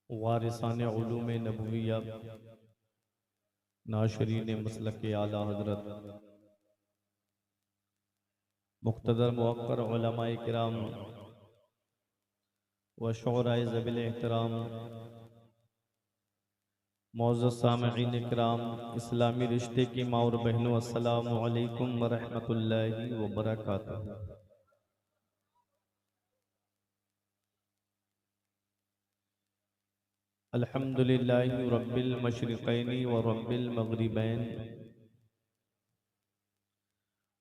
वारिसान उलूम नबविया नाशरीन मसलक आला हजरत मुक़्तदर मुवक्कर उलमाए किराम व शुअराए ज़वील एहतराम मौज़ूद सामईन किराम, इस्लामी रिश्ते की माँ और बहनों, अस्सलामु अलैकुम व रहमतुल्लाहि व बरकातुहू। अल्हम्दुलिल्लाहि रब्बिल मशरिक़ैनि व रब्बिल मग़रिबैन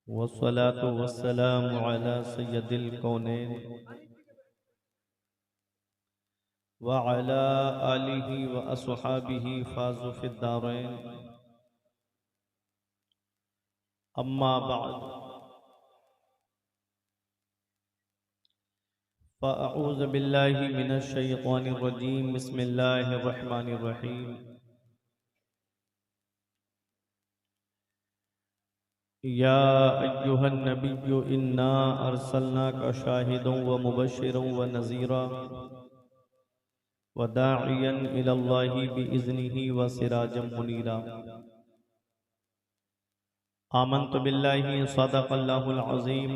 वस्सलातु वस्सलामु अला सय्यदिल कौनैन व अला आलिहि व अस्हाबिहि फ़ाज़ू फ़िद्दारैन। अम्मा बअद, फ़अऊज़ु बिल्लाहि मिनश शैतानिर रजीम। बिस्मिल्लाहिर रहमानिर रहीम। या अय्युहन नबिय्यु इन्ना अर्सलनाका शाहिदन व मुबश्शिरन व नज़ीरा व दाइयन इलल्लाहि बिइज़्निहि व सिराजम मुनीरा। आमन्तु बिल्लाहि सदक़ल्लाहुल अज़ीम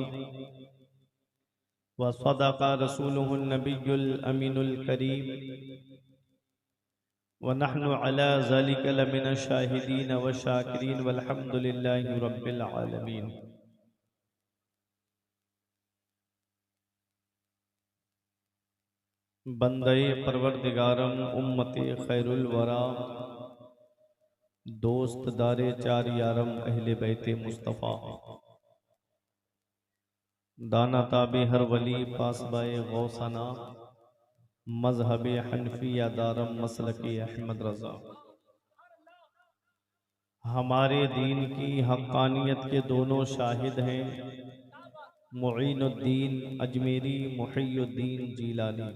व सदक़ रसूलुहुन नबियुल अमीनुल करीम व नहनु अला ज़ालिका लमिनश शाहिदीन व शाकिरीन वल्हम्दुलिल्लाहि रब्बिल आलमीन। बंदे परवरदिगारम उम्मते खैरुल वरा, दोस्त दारे चार यारम अहले बैते मुस्तफ़ा, दाना ताबे हर वली पासबाए गौसना, मजहब हनफिया दारम मसलके अहमद रज़ा। हमारे दीन की हक़ानियत के दोनों शाहिद हैं, मुईनुद्दीन अजमेरी, मुहियुद्दीन जीलानी।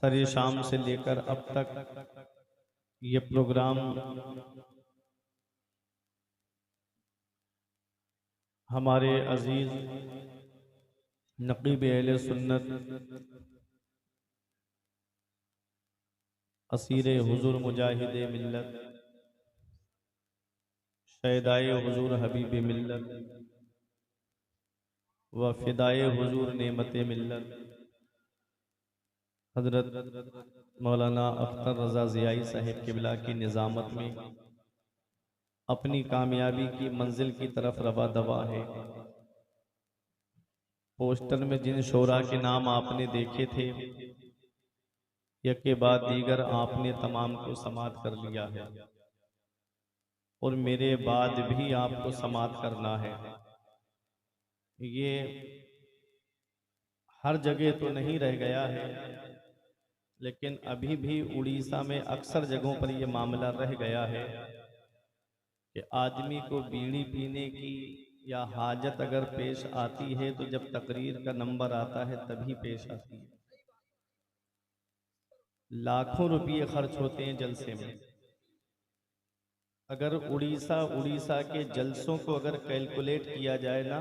सरे शाम से लेकर अब तक ये प्रोग्राम हमारे अजीज नक़ीब अहले सुन्नत असीर हुजूर मुजाहिद मिल्लत शहदाए हुजूर हबीब मिल्लत व फ़िदाए हुजूर नेमत मिल्लत हज़रत मौलाना अख्तर रज़ा ज़ियाई साहिब क़िबला की निज़ामत में अपनी कामयाबी की मंजिल की तरफ रवा दवा है। पोस्टर में जिन शोरा के नाम आपने देखे थे, एक के बाद दीगर आपने तमाम को समात कर लिया है और मेरे बाद भी आपको समात करना है। ये हर जगह तो नहीं रह गया है, लेकिन अभी भी उड़ीसा में अक्सर जगहों पर यह मामला रह गया है कि आदमी को बीड़ी पीने की या हाजत अगर पेश आती है तो जब तकरीर का नंबर आता है तभी पेश आती है। लाखों रुपये खर्च होते हैं जलसे में। अगर उड़ीसा के जलसों को अगर कैलकुलेट किया जाए ना,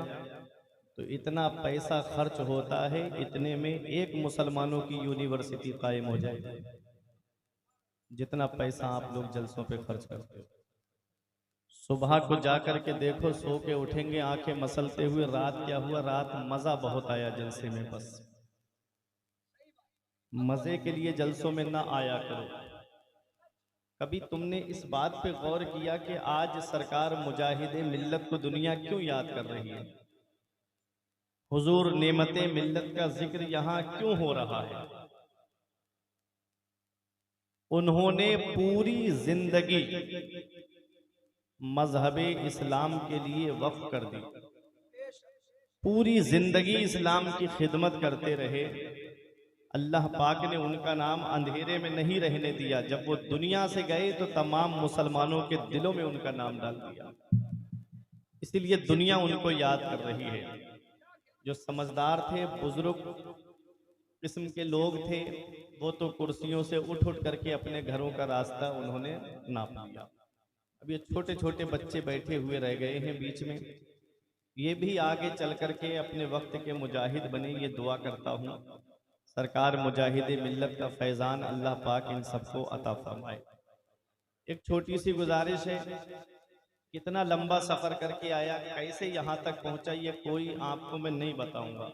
तो इतना पैसा खर्च होता है, इतने में एक मुसलमानों की यूनिवर्सिटी कायम हो जाएगी, जितना पैसा आप लोग जलसों पे खर्च करते हो। सुबह को जाकर के देखो, सो के उठेंगे आंखें मसलते हुए, रात क्या हुआ, रात मजा बहुत आया जलसे में। बस मजे के लिए जलसों में ना आया करो। कभी तुमने इस बात पे गौर किया कि आज सरकार मुजाहिदे मिल्लत को दुनिया क्यों याद कर रही है? हुजूर नेमते मिल्लत का जिक्र यहाँ क्यों हो रहा है? उन्होंने पूरी जिंदगी मजहबे इस्लाम के लिए वक्फ कर दी, पूरी जिंदगी इस्लाम की खिदमत करते रहे। अल्लाह पाक ने उनका नाम अंधेरे में नहीं रहने दिया। जब वो दुनिया से गए तो तमाम मुसलमानों के दिलों में उनका नाम डाल दिया। इसीलिए दुनिया उनको याद कर रही है। जो समझदार थे, बुजुर्ग किस्म के लोग थे, वो तो कुर्सियों से उठ उठ करके अपने घरों का रास्ता उन्होंने नाप लिया। अब ये छोटे छोटे बच्चे बैठे हुए रह गए हैं बीच में। ये भी आगे चल करके अपने वक्त के मुजाहिद बने, ये दुआ करता हूँ। सरकार मुजाहिद मिल्लत का फैज़ान अल्लाह पाक इन सबको अता फरमाए। एक छोटी सी गुजारिश है, कितना लंबा सफ़र करके आया, कैसे यहाँ तक पहुँचा, ये कोई आपको मैं नहीं बताऊँगा।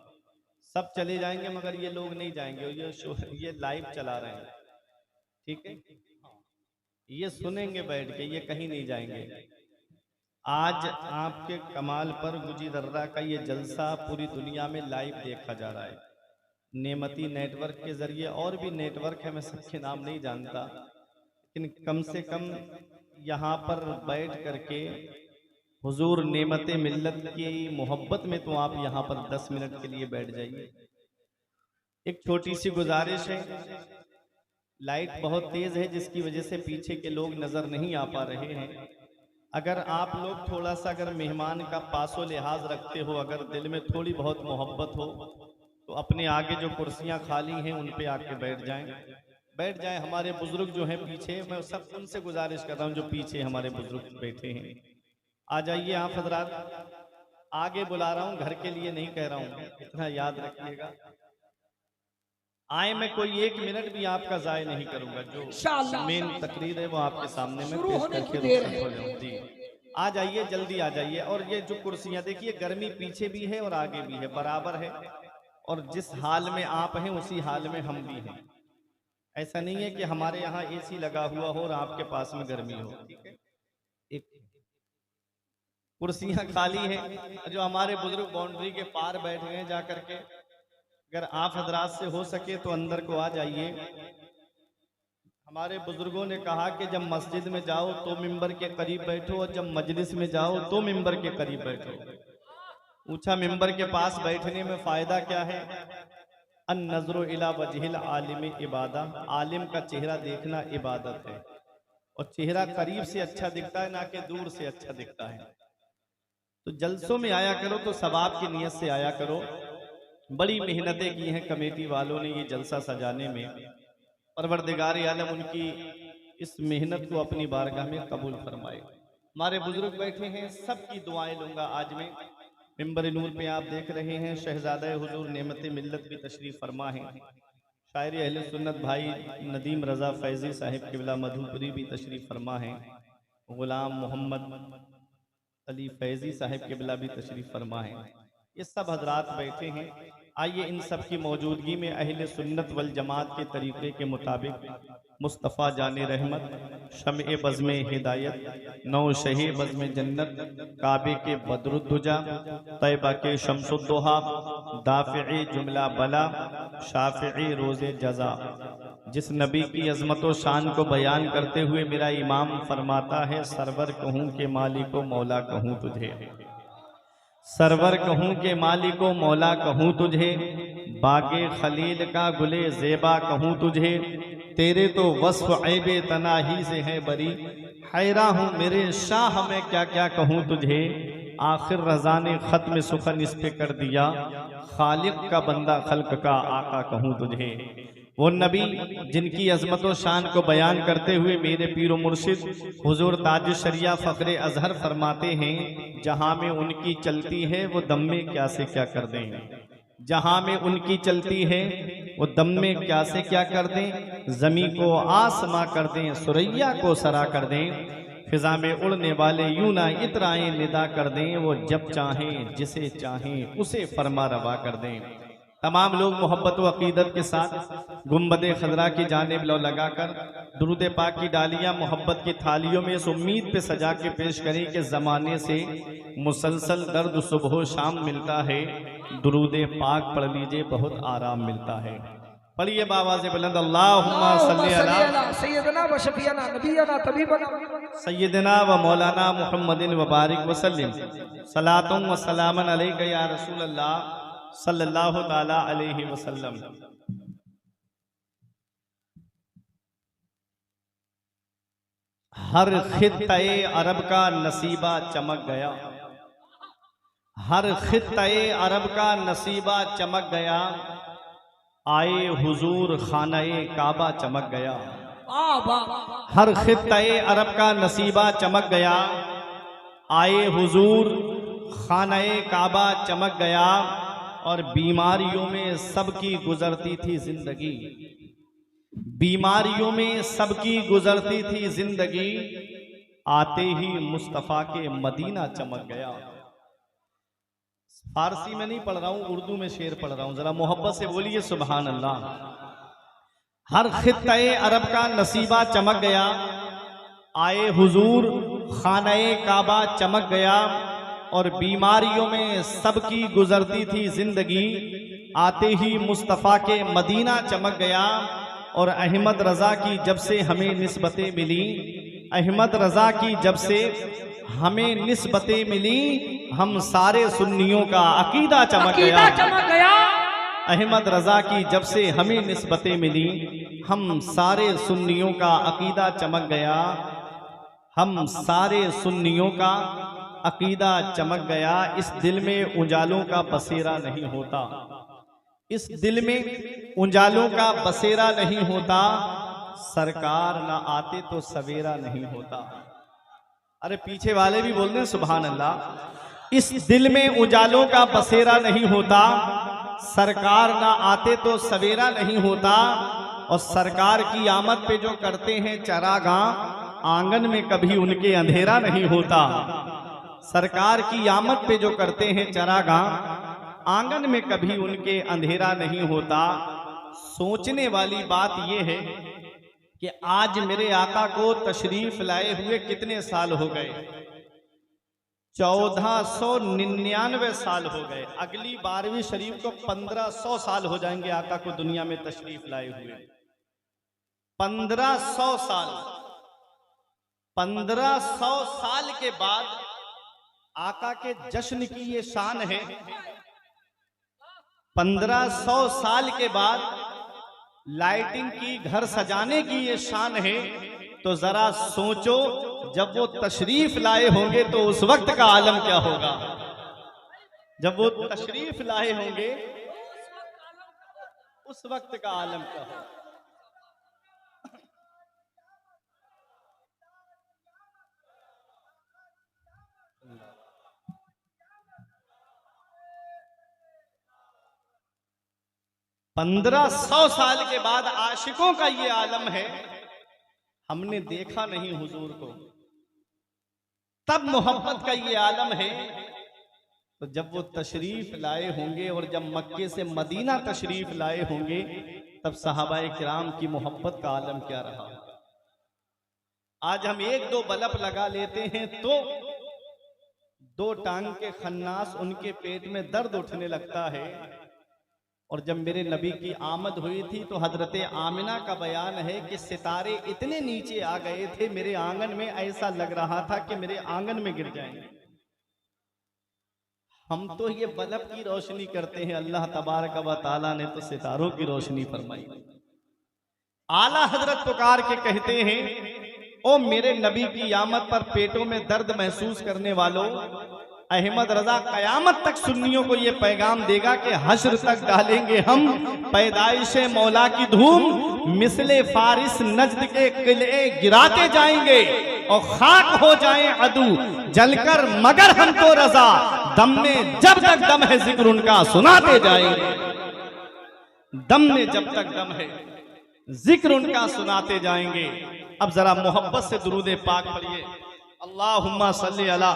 सब चले जाएंगे मगर ये लोग नहीं जाएंगे, ये लाइव चला रहे हैं, ठीक है, ये सुनेंगे बैठ के, ये कहीं नहीं जाएंगे। आज आपके कमाल पर गुजी दर्रा का ये जलसा पूरी दुनिया में लाइव देखा जा रहा है, नेमती नेटवर्क के जरिए, और भी नेटवर्क है, मैं सबके नाम नहीं जानता, लेकिन कम से कम यहाँ पर बैठ करके हुजूर नेमते मिल्लत की मोहब्बत में तो आप यहाँ पर 10 मिनट के लिए बैठ जाइए। एक छोटी सी गुजारिश है, लाइट बहुत तेज है जिसकी वजह से पीछे के लोग नजर नहीं आ पा रहे हैं। अगर आप लोग थोड़ा सा अगर मेहमान का पासो लिहाज रखते हो, अगर दिल में थोड़ी बहुत मोहब्बत हो, तो अपने आगे जो कुर्सियां खाली हैं उन पे आके बैठ जाएं। हमारे बुजुर्ग जो हैं पीछे, मैं सब उनसे गुजारिश कर रहा हूं जो पीछे हमारे बुजुर्ग बैठे हैं, आ जाइए आप हजरात। आगे बुला रहा हूं, घर के लिए नहीं कह रहा हूं, इतना याद रखिएगा। आए, मैं कोई 1 मिनट भी आपका जाय नहीं करूंगा, जो मेन तकरीर है वो आपके सामने में पेश करके रुखसत हो जाऊं। जी आ जाइए, जल्दी आ जाइए। और ये जो कुर्सियां देखिए, गर्मी पीछे भी है और आगे भी है, बराबर है, और जिस हाल में आप हैं उसी हाल में हम भी हैं। ऐसा नहीं है कि हमारे यहाँ एसी लगा हुआ हो और आपके पास में गर्मी हो, ठीक है। एक कुर्सियां खाली हैं, जो हमारे बुजुर्ग बाउंड्री के पार बैठ गए जा करके, अगर आप हजरात से हो सके तो अंदर को आ जाइए। हमारे बुजुर्गों ने कहा कि जब मस्जिद में जाओ तो मिंबर के करीब बैठो, और जब मजलिस में जाओ तो मिंबर के करीब बैठो। पूछा मिंबर के पास बैठने में फायदा क्या है? अन नजरो इला वजहिल आलिम इबादा, आलिम का चेहरा देखना इबादत है, और चेहरा करीब से अच्छा दिखता है ना कि दूर से अच्छा दिखता है। तो जलसों में आया करो तो सवाब की नीयत से आया करो। बड़ी मेहनतें की हैं कमेटी वालों ने ये जलसा सजाने में, परवरदिगार आलम उनकी इस मेहनत को अपनी बारगाह में कबूल फरमाए। हमारे बुजुर्ग बैठे हैं, सबकी दुआएं लूंगा आज मैं। मिंबर नूर पे आप देख रहे हैं शहजादा हुजूर नेमत मिल्लत भी तशरीफ फरमा है, शायर अहले सुन्नत भाई नदीम रजा फैजी साहिब किबला मधुपुरी भी तशरीफ फरमा है, गुलाम मोहम्मद अली फैजी साहिब किबला भी तशरीफ फरमा है। ये सब हजरात बैठे हैं। आइए इन सब की मौजूदगी में अहले सुन्नत वल जमात के तरीक़े के मुताबिक मुस्तफ़ा जाने रहमत, शम्ए बज़्मे हिदायत, नौ शहे बज़्मे जन्नत, काबे के बदरुद्दुजा, तैबा के शम्सुद्दोहा, दाफ़िए जुमला बला, शाफ़िए रोज़े जज़ा, जिस नबी की अज़मत व शान को बयान करते हुए मेरा इमाम फरमाता है, सरवर कहूँ के मालिको मौला कहूँ तुझे, सरवर कहूँ के मालिको मौला कहूँ तुझे, बागे खलील का गुले ज़ेबा कहूँ तुझे, तेरे तो वस्फ़ ऐबे तनाही से है बरी, हैरा हूँ मेरे शाह मैं क्या क्या कहूँ तुझे, आखिर रज़ा ने ख़त्म सुखन इस पे कर दिया, खालिक का बंदा खल्क का आका कहूँ तुझे। वो नबी जिनकी अजमत व शान को बयान करते हुए मेरे पीर मुर्शिद हुजूर ताज शरिया फ़ख्रे अजहर फरमाते हैं, जहाँ में उनकी चलती है वो दम में क्या से क्या कर दें, जहाँ में उनकी चलती है वो दम में क्या से क्या कर दें, ज़मी को आसमां कर दें, सुरैया को सरा कर दें, फिजा में उड़ने वाले यूं ना इतराएं निदा कर दें, वो जब चाहें जिसे चाहें उसे फरमा रवा कर दें। तमाम लोग मोहब्बत व अकीदत के साथ गुम्बद खजरा की जानिब लो लगाकर दुरूद पाक की डालियां मोहब्बत की थालियों में इस उम्मीद पे सजा के पेश करें कि ज़माने से मुसलसल दर्द सुबह शाम मिलता है, दुरूद पाक पढ़ लीजिए बहुत आराम मिलता है। पढ़िए बावाज़े बुलंद, अल्लाहुम्मा सल्ली अला सय्यदना व शफीना नबीना तबीबना सय्यदना व मौलाना मुहम्मदिन व बारिक वसल्लिम, सलातुम व सलामन अलैका या रसूल अल्लाह सल्लल्लाहु ताला अलैहि वसल्लम। हर खित्ते अरब का नसीबा चमक गया, हर खित्ते अरब का नसीबा चमक गया, आए हुजूर खानाए काबा चमक गया। हर खित्ते अरब का नसीबा चमक गया, आए हुजूर खानाए काबा चमक गया और बीमारियों में सबकी गुजरती थी जिंदगी। बीमारियों में सबकी गुजरती थी जिंदगी, आते ही मुस्तफ़ा के मदीना चमक गया। फारसी में नहीं पढ़ रहा हूं, उर्दू में शेर पढ़ रहा हूं, जरा मोहब्बत से बोलिए सुभान अल्लाह। हर खित्ते अरब का नसीबा चमक गया, आए हुजूर खानाए काबा चमक गया और बीमारियों में सबकी गुजरती थी जिंदगी, आते ही मुस्तफ़ा के मदीना चमक गया। और अहमद रजा की जब से हमें निस्बतें मिली, अहमद रजा की जब से हमें निस्बतें मिली, हम सारे सुन्नियों का अकीदा चमक गया। अहमद रजा की जब से हमें निस्बतें मिली, हम सारे सुन्नियों का अकीदा चमक गया। हम सारे सुन्नियों का अकीदा चमक गया। इस दिल में उजालों का बसेरा नहीं होता, इस दिल में उजालों का बसेरा नहीं होता, सरकार ना आते तो सवेरा नहीं होता। अरे पीछे वाले भी बोल रहे हैं सुभान अल्लाह। इस दिल में उजालों का बसेरा नहीं होता, सरकार ना आते तो सवेरा नहीं होता। और सरकार की आमद पे जो करते हैं चरागाह, आंगन में कभी उनके अंधेरा नहीं होता। सरकार की आमद पे जो करते हैं चरागाह, आंगन में कभी उनके अंधेरा नहीं होता। सोचने वाली बात यह है कि आज मेरे आका को तशरीफ लाए हुए कितने साल हो गए? 1499 साल हो गए। अगली 12वीं शरीफ को 1500 साल हो जाएंगे आका को दुनिया में तशरीफ लाए हुए। 1500 साल, 1500 साल के बाद आका के जश्न की ये शान है। 1500 साल के बाद लाइटिंग की, घर सजाने की ये शान है। तो जरा सोचो जब वो तशरीफ लाए होंगे तो उस वक्त का आलम क्या होगा? जब वो तशरीफ लाए होंगे उस वक्त का आलम क्या होगा? 1500 साल के बाद आशिकों का ये आलम है। हमने देखा नहीं हुजूर को, तब मोहब्बत का ये आलम है। तो जब वो तशरीफ लाए होंगे और जब मक्के से मदीना तशरीफ लाए होंगे, तब सहाबाए किराम की मोहब्बत का आलम क्या रहा। आज हम एक दो बल्ब लगा लेते हैं तो 2 टांग के खन्नास उनके पेट में दर्द उठने लगता है। और जब मेरे नबी की आमद हुई थी तो हजरत आमिना का बयान है कि सितारे इतने नीचे आ गए थे मेरे आंगन में, ऐसा लग रहा था कि मेरे आंगन में गिर जाएंगे। हम तो ये बल्ब की रोशनी करते हैं, अल्लाह तबारक व तआला ने तो सितारों की रोशनी फरमाई। आला हजरत पुकार के कहते हैं, ओ मेरे नबी की आमद पर पेटों में दर्द महसूस करने वालों, अहमद रजा कयामत तक सुन्नियों को ये पैगाम देगा कि हश्र तक डालेंगे हम पैदाइश मौला की धूम, मिसले फारिस नजद के किले गिराते जाएंगे और खाक हो जाएं अदू जलकर, मगर हम तो रजा दम में जब तक दम है जिक्र उनका सुनाते जाएंगे। दम में जब तक दम है जिक्र उनका सुनाते जाएंगे। अब जरा मोहब्बत से दुरूद पाक पढ़िए। अल्लाहुम्मा सल्ली अला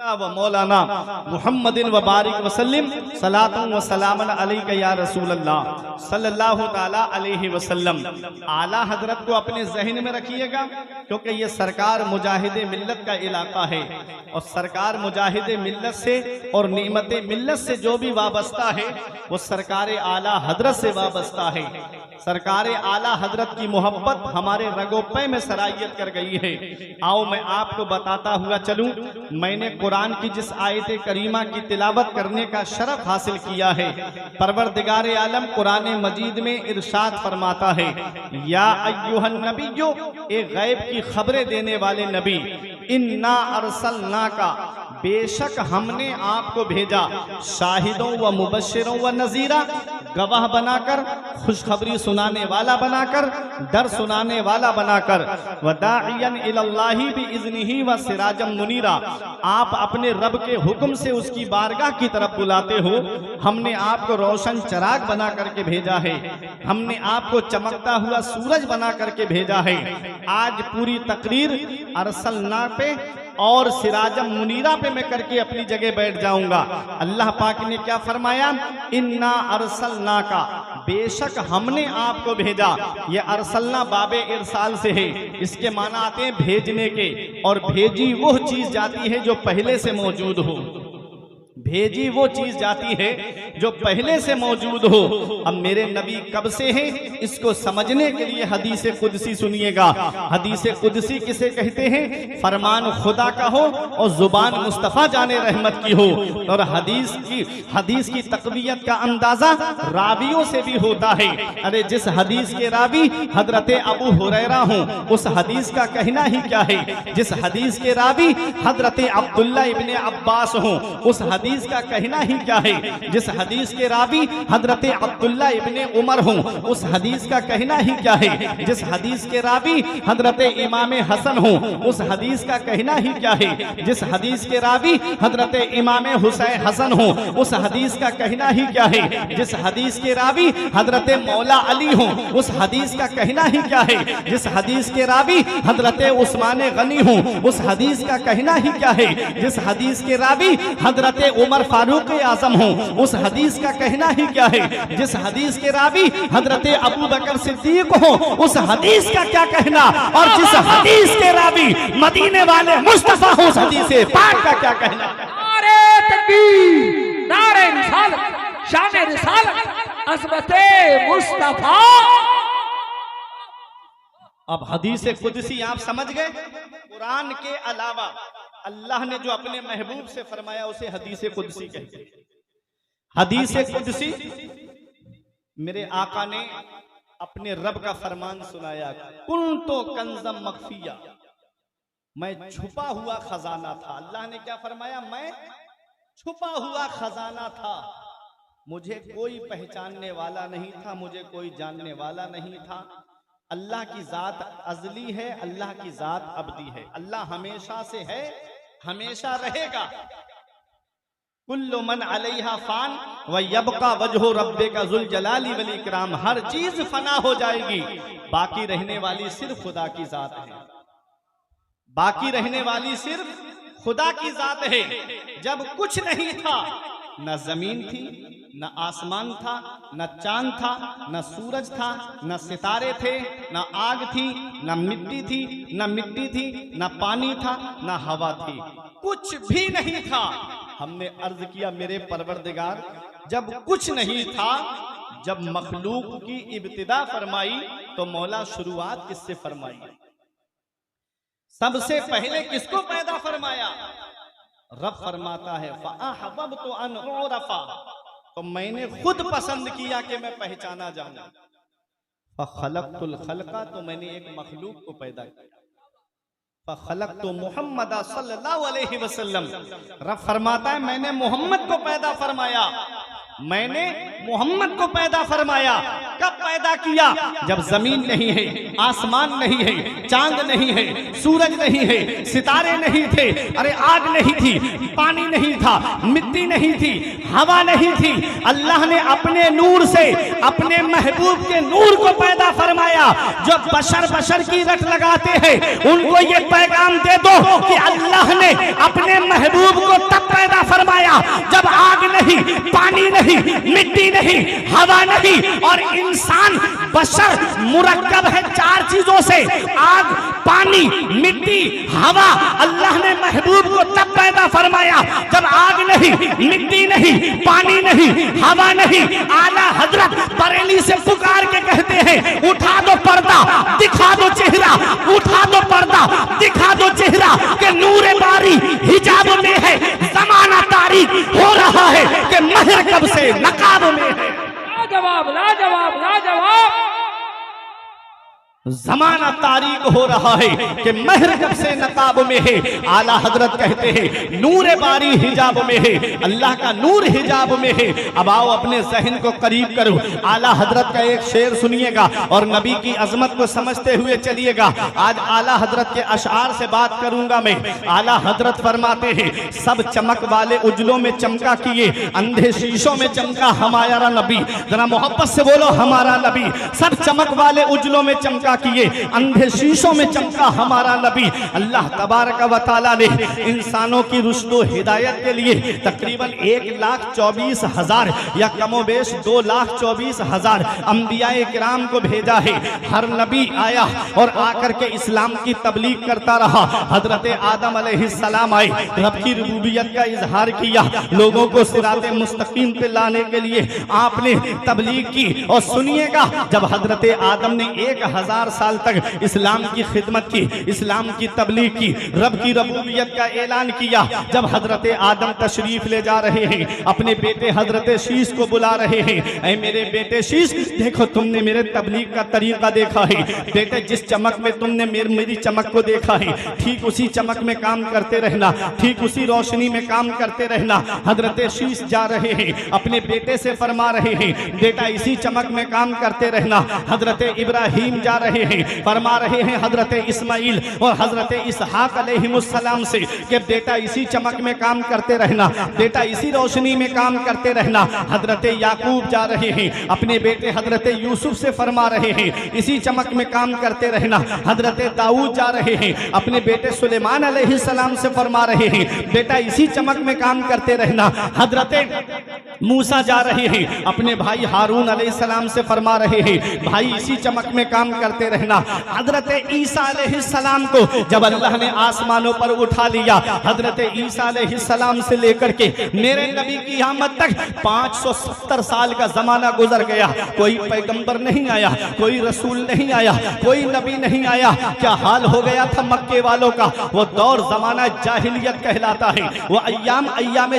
व मौलाना मुहम्मदिन व बारिक वसल्लिम सलातन व सलामन अलैका या रसूल अल्लाह सल्लल्लाहु ताला अलैहि वसल्लम। आला हजरत को अपने जहन में रखिएगा, क्योंकि ये सरकार मुजाहिदे मिल्लत का इलाका है और सरकार मुजाहिदे मिल्लत से और निमते मिल्लत से जो भी वाबस्ता है वो सरकार आला हजरत से वाबस्ता है। सरकार आला हजरत की मोहब्बत हमारे रगोपे में सरायत कर गई है। आओ मैं आपको बताता हुआ चलूं, मैंने कुरान की जिस आयत करीमा की तिलावत करने का शरफ हासिल किया है, परवरदिगार आलम कुरान मजीद में इरशाद फरमाता है, या अय्युहन नबिय्यो, एक गैब की खबरें देने वाले नबी, इन्ना अरसलना का, बेशक हमने आपको भेजा, शाहिदों व मुबश्शिरों व नजीरा, गवाह बनाकर, खुशखबरी सुनाने वाला बनाकर, डर सुनाने वाला बनाकर, वदाइयन इलल्लाहि बिइज़्निही व सिराजम मुनीरा, आप अपने रब के हुक्म से उसकी बारगाह की तरफ बुलाते हो। हमने आपको रोशन चिराग बना करके भेजा है, हमने आपको चमकता हुआ सूरज बना करके भेजा है। आज पूरी तकरीर अरसलना पे और सिराजम मुनीरा पे मैं करके अपनी जगह बैठ जाऊंगा। अल्लाह पाक ने क्या फरमाया, इन्ना अरसलना का, बेशक हमने आपको भेजा। ये अरसलना बाबे इरसाल से है, इसके माना आते हैं भेजने के, और भेजी वो चीज जाती है जो पहले से मौजूद हो। भेजी वो चीज जाती है जो पहले से मौजूद हो। अब मेरे नबी कब से हैं, इसको समझने के लिए हदीस कुदसी सुनिएगा। हदीस कुदसी किसे कहते हैं? फरमान खुदा का हो और जुबान मुस्तफ़ा जाने रहमत की हो। और हदीस की तक़वियत का अंदाजा रावियों से भी होता है। अरे जिस हदीस के रावी हजरत अबू हुरैरा हों, उस हदीस का कहना ही क्या है। जिस हदीस के रावी हजरत अब्दुल्ला इब्ने अब्बास हों, उस हदीस का कहना ही क्या है। जिस हदीस के रावी हजरत अब्दुल्ला इब्ने उमर हों, उस हदीस का कहना ही क्या है। जिस हदीस के रावी हजरत इमाम हसन हों, उस हदीस का कहना ही क्या है। जिस हदीस के रावी हजरत इमाम हुसैन हसन हों, उस हदीस का कहना ही क्या है। जिस हदीस के रावी हजरत मौला अली हों, उस हदीस का कहना ही क्या है। जिस हदीस के रावी हजरत उस्मान गनी हों, उस हदीस का कहना ही क्या है। जिस हदीस के रावी हजरत उमर फारूक आजम हो, उस हदीस का कहना ही क्या है। जिस हदीस के रावी हजरत अबू बकर सिद्दीक हो, उस हदीस का क्या कहना। और जिस हदीस के रावी मदीने वाले मुस्तफा हो, उस हदीस पाक का क्या कहना। नारे तकबीर, नारे रिसालत, शान रिसालत, अज़मते मुस्तफा। अब हदीस कुदसी आप समझ गए। कुरान के अलावा अल्लाह ने जो अपने महबूब से फरमाया उसे हदीस कुदसी कहते हैं। हदीस कुदसी मेरे आका ने अपने रब का फरमान सुनाया, कुन्तु कंज़म मख्फिया, मैं छुपा हुआ खजाना था। अल्लाह ने क्या फरमाया, मैं छुपा हुआ खजाना था। मुझे कोई पहचानने वाला नहीं था, मुझे कोई जानने वाला नहीं था। अल्लाह की जात अजली है, अल्लाह की जात अबदी है। अल्लाह हमेशा से है, हमेशा रहेगा। कुल्लु मन अलैहा फान व यबका वजहु रब्बिका जुल जलाली वल इकराम। हर चीज फना हो जाएगी, बाकी रहने वाली सिर्फ खुदा की जात है। बाकी रहने वाली सिर्फ खुदा की जात है। जब कुछ नहीं था, न जमीन थी, न आसमान था, न चांद था, न सूरज था, न सितारे थे, न आग थी, न मिट्टी थी, न मिट्टी थी, न पानी था, न हवा थी, कुछ भी नहीं था। हमने अर्ज किया, मेरे परवरदिगार, जब कुछ नहीं था, जब मखलूक की इब्तिदा फरमाई तो मौला शुरुआत किससे फरमाई? सबसे पहले किसको पैदा फरमाया? रब फरमाता है फ़अहबब्तु अन उरफ़ा, तो मैंने खुद पसंद किया कि मैं पहचाना जाऊं। फ़ख़लक़तुल ख़ल्क़ा, तो मैंने एक मखलूक को पैदा किया। फ़ख़लक़तु मुहम्मद सल्लल्लाहु अलैहि वसल्लम, रब फरमाता है मैंने मोहम्मद को पैदा फरमाया। मैंने मोहम्मद को पैदा फरमाया। कब पैदा किया? जब जमीन नहीं है, आसमान नहीं है, चांद नहीं है, सूरज नहीं है, सितारे नहीं थे, अरे आग नहीं थी, पानी नहीं था, मिट्टी नहीं थी, हवा नहीं थी। अल्लाह ने अपने नूर से अपने महबूब के नूर को पैदा फरमाया। जो बशर की रट लगाते हैं उनको ये पैगाम दे दो कि अल्लाह ने अपने महबूब को तब पैदा फरमाया जब आग नहीं, पानी नहीं, मिट्टी नहीं, हवा नहीं, और इंसान बशर मुरक्कब है चार चीजों से, आग, पानी, मिट्टी, हवा। अल्लाह ने महबूब को तब पैदा फरमाया जब आग नहीं, मिट्टी नहीं, पानी नहीं, हवा नहीं। आला हजरत बरेली से पुकार के कहते हैं, उठा दो पर्दा, दिखा दो चेहरा, उठा दो पर्दा, दिखा दो चेहरा, के नूरे बारी हिजाब में है, जमाना तारीख हो रहा है कि महर कब से नकाब में है। लाजवाब, लाजवाब, लाजवाब। जमाना तारीक हो रहा है कि महर जब से नकाब में है, आला हजरत कहते हैं नूर बारी हिजाब में है, अल्लाह का नूर हिजाब में है। अब आओ अपने जहन को करीब करो, आला हजरत का एक शेर सुनिएगा और नबी की अजमत को समझते हुए चलिएगा। आज आला हजरत के अशआर से बात करूंगा मैं। आला हजरत फरमाते हैं सब चमक वाले उजलों में चमका किए, अंधे शीशों में चमका हमारा नबी। जरा मोहब्बत से बोलो हमारा नबी। सब चमक वाले उजलों में चमका किए, अंधे शीशों में चमका हमारा नबी। अल्लाह तबारक व तआला ने इंसानों की रुश्द हिदायत के लिए तकरीबन 1,24,000 या कमोबेश 2,24,000 अंबियाए किराम को भेजा है। हर नबी आया और आकर के इस्लाम की तबलीग करता रहा। हजरत आदम अलैहिस्सलाम आए, रब की रुबूबियत का इजहार किया, लोगों को सिराते मुस्तकीम पे लाने के लिए आपने तबलीग की। और सुनिएगा, जब हजरत आदम ने 1000 साल तक इस्लाम की खिदमत की, इस्लाम की तबलीग की, रब की रबूबियत का ऐलान किया, जब हजरत आदम तशरीफ ले जा रहे हैं, अपने बेटे हजरत शीश को बुला रहे हैं, ऐ मेरे बेटे शीश, देखो तुमने मेरे तबलीग का तरीका देखा है बेटे, जिस चमक में तुमने मेरी चमक को देखा है, ठीक उसी चमक में काम करते रहना, ठीक उसी रोशनी में काम करते रहना। हजरत शीश जा रहे हैं, अपने बेटे से फरमा रहे हैं बेटा इसी चमक में काम करते रहना। हजरत इब्राहिम जा रहे हैं, फरमा रहे हैं हजरत इस्माइल और हजरत इसहाक अलैहिमुस्सलाम से कि बेटा इसी चमक में काम करते रहना, बेटा इसी रोशनी में काम करते रहना। हजरत याकूब जा रहे हैं, अपने बेटे हजरत यूसुफ से फरमा रहे हैं इसी चमक में काम करते रहना। हजरत दाऊद जा रहे हैं, अपने बेटे सुलेमान अलैहिस्सलाम से फरमा रहे हैं बेटा इसी चमक में काम करते रहना। हजरत मूसा जा रहे हैं, अपने भाई हारून अलैहिस्सलाम से फरमा रहे हैं भाई इसी चमक में काम करते रहना। हजरत ईसा अलैहिस्सलाम को जब अल्लाह ने आसमानों पर उठा लिया, हजरत ईसा अलैहिस्सलाम से लेकर के मेरे नबी की आमद तक 570 साल का जमाना गुजर गया, कोई पैगंबर नहीं आया, कोई रसूल नहीं आया, कोई नबी नहीं आया। क्या हाल हो गया था मक्के वालों का? वो दौर जमाना जाहिलियत कहलाता है, वो अय्याम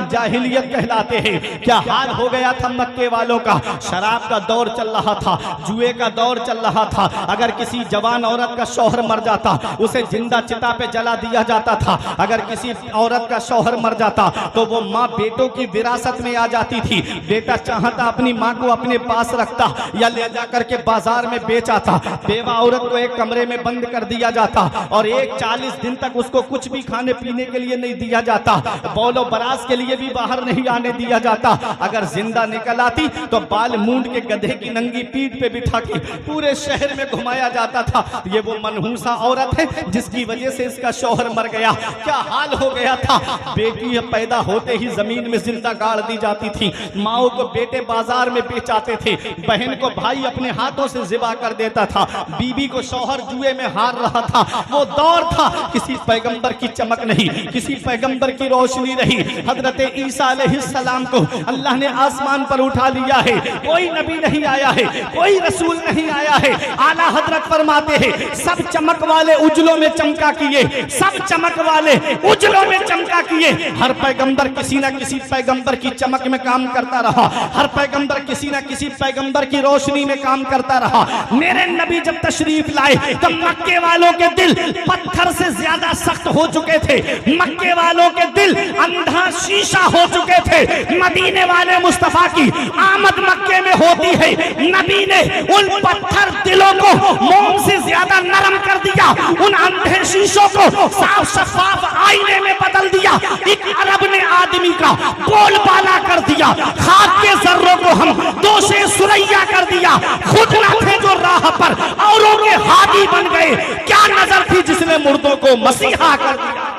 जाहिलियत कहलाते हैं। क्या हाल हो गया था मक्के वालों का? शराब का दौर चल रहा था, जुए का दौर चल रहा था। अगर किसी जवान औरत का शौहर मर जाता उसे जिंदा चिता पे जला दिया जाता था। अगर किसी औरत का शौहर मर जाता तो वो माँ बेटों की विरासत में आ जाती थी। बेटा चाहता अपनी माँ को अपने पास रखता या ले जाकर के बाजार में बेच आता। बेवा औरत को एक कमरे में बंद कर दिया जाता और 40 दिन तक उसको कुछ भी खाने पीने के लिए नहीं दिया जाता, बौलो बरास के लिए भी बाहर नहीं आने दिया जाता। अगर जिंदा निकल आती तो बाल मूंड के गधे की नंगी पीठ पे बिठा के पूरे शहर में घुमाया जाता था। ये वो मनहूसा औरत है जिसकी वजह से इसका शौहर मर गया। क्या हाल हो गया था? बेटी पैदा होते ही जमीन में जिंदा गाड़ दी जाती थी, माओ को बेटे बाजार में बेचाते थे, बहन को भाई अपने हाथों से जिबा कर देता था, बीबी को शौहर जुए में हार रहा था। वो दौर था, किसी पैगंबर की चमक नहीं, किसी पैगंबर की रोशनी नहीं। हजरत ईसा अलैहिस्सलाम को अल्लाह ने आसमान पर उठा लिया है, कोई नबी नहीं आया है, कोई रसूल नहीं आया है। आला हजरत फरमाते हैं सब चमक वाले उजलों में चमका किए, सब चमक वाले उजलों में चमका किए। हर पैगंबर किसी न किसी पैगंबर की चमक में काम करता रहा, हर पैगंबर किसी न किसी पैगंबर की रोशनी में काम करता रहा। मेरे नबी जब तशरीफ लाए तो मक्के वालों के दिल पत्थर से ज्यादा सख्त हो चुके थे, मक्के वालों के दिल अंधा शीशा हो चुके थे। मदीने वाले मुस्तफा की आमद मक्के में होती है, नबी ने उन पत्थर दिलों को मोम से ज्यादा नरम कर दिया, उन अंधे शीशों को साफ शफाफ आईने में बदल दिया। एक अरब ने आदमी का बोलबाला कर दिया, खाक के जर्रों को हम दोषे सुरैया कर दिया। खुद न थे जो राह पर औरों के हादी बन गए, क्या नजर थी जिसने मुर्दों को मसीहा कर दिया।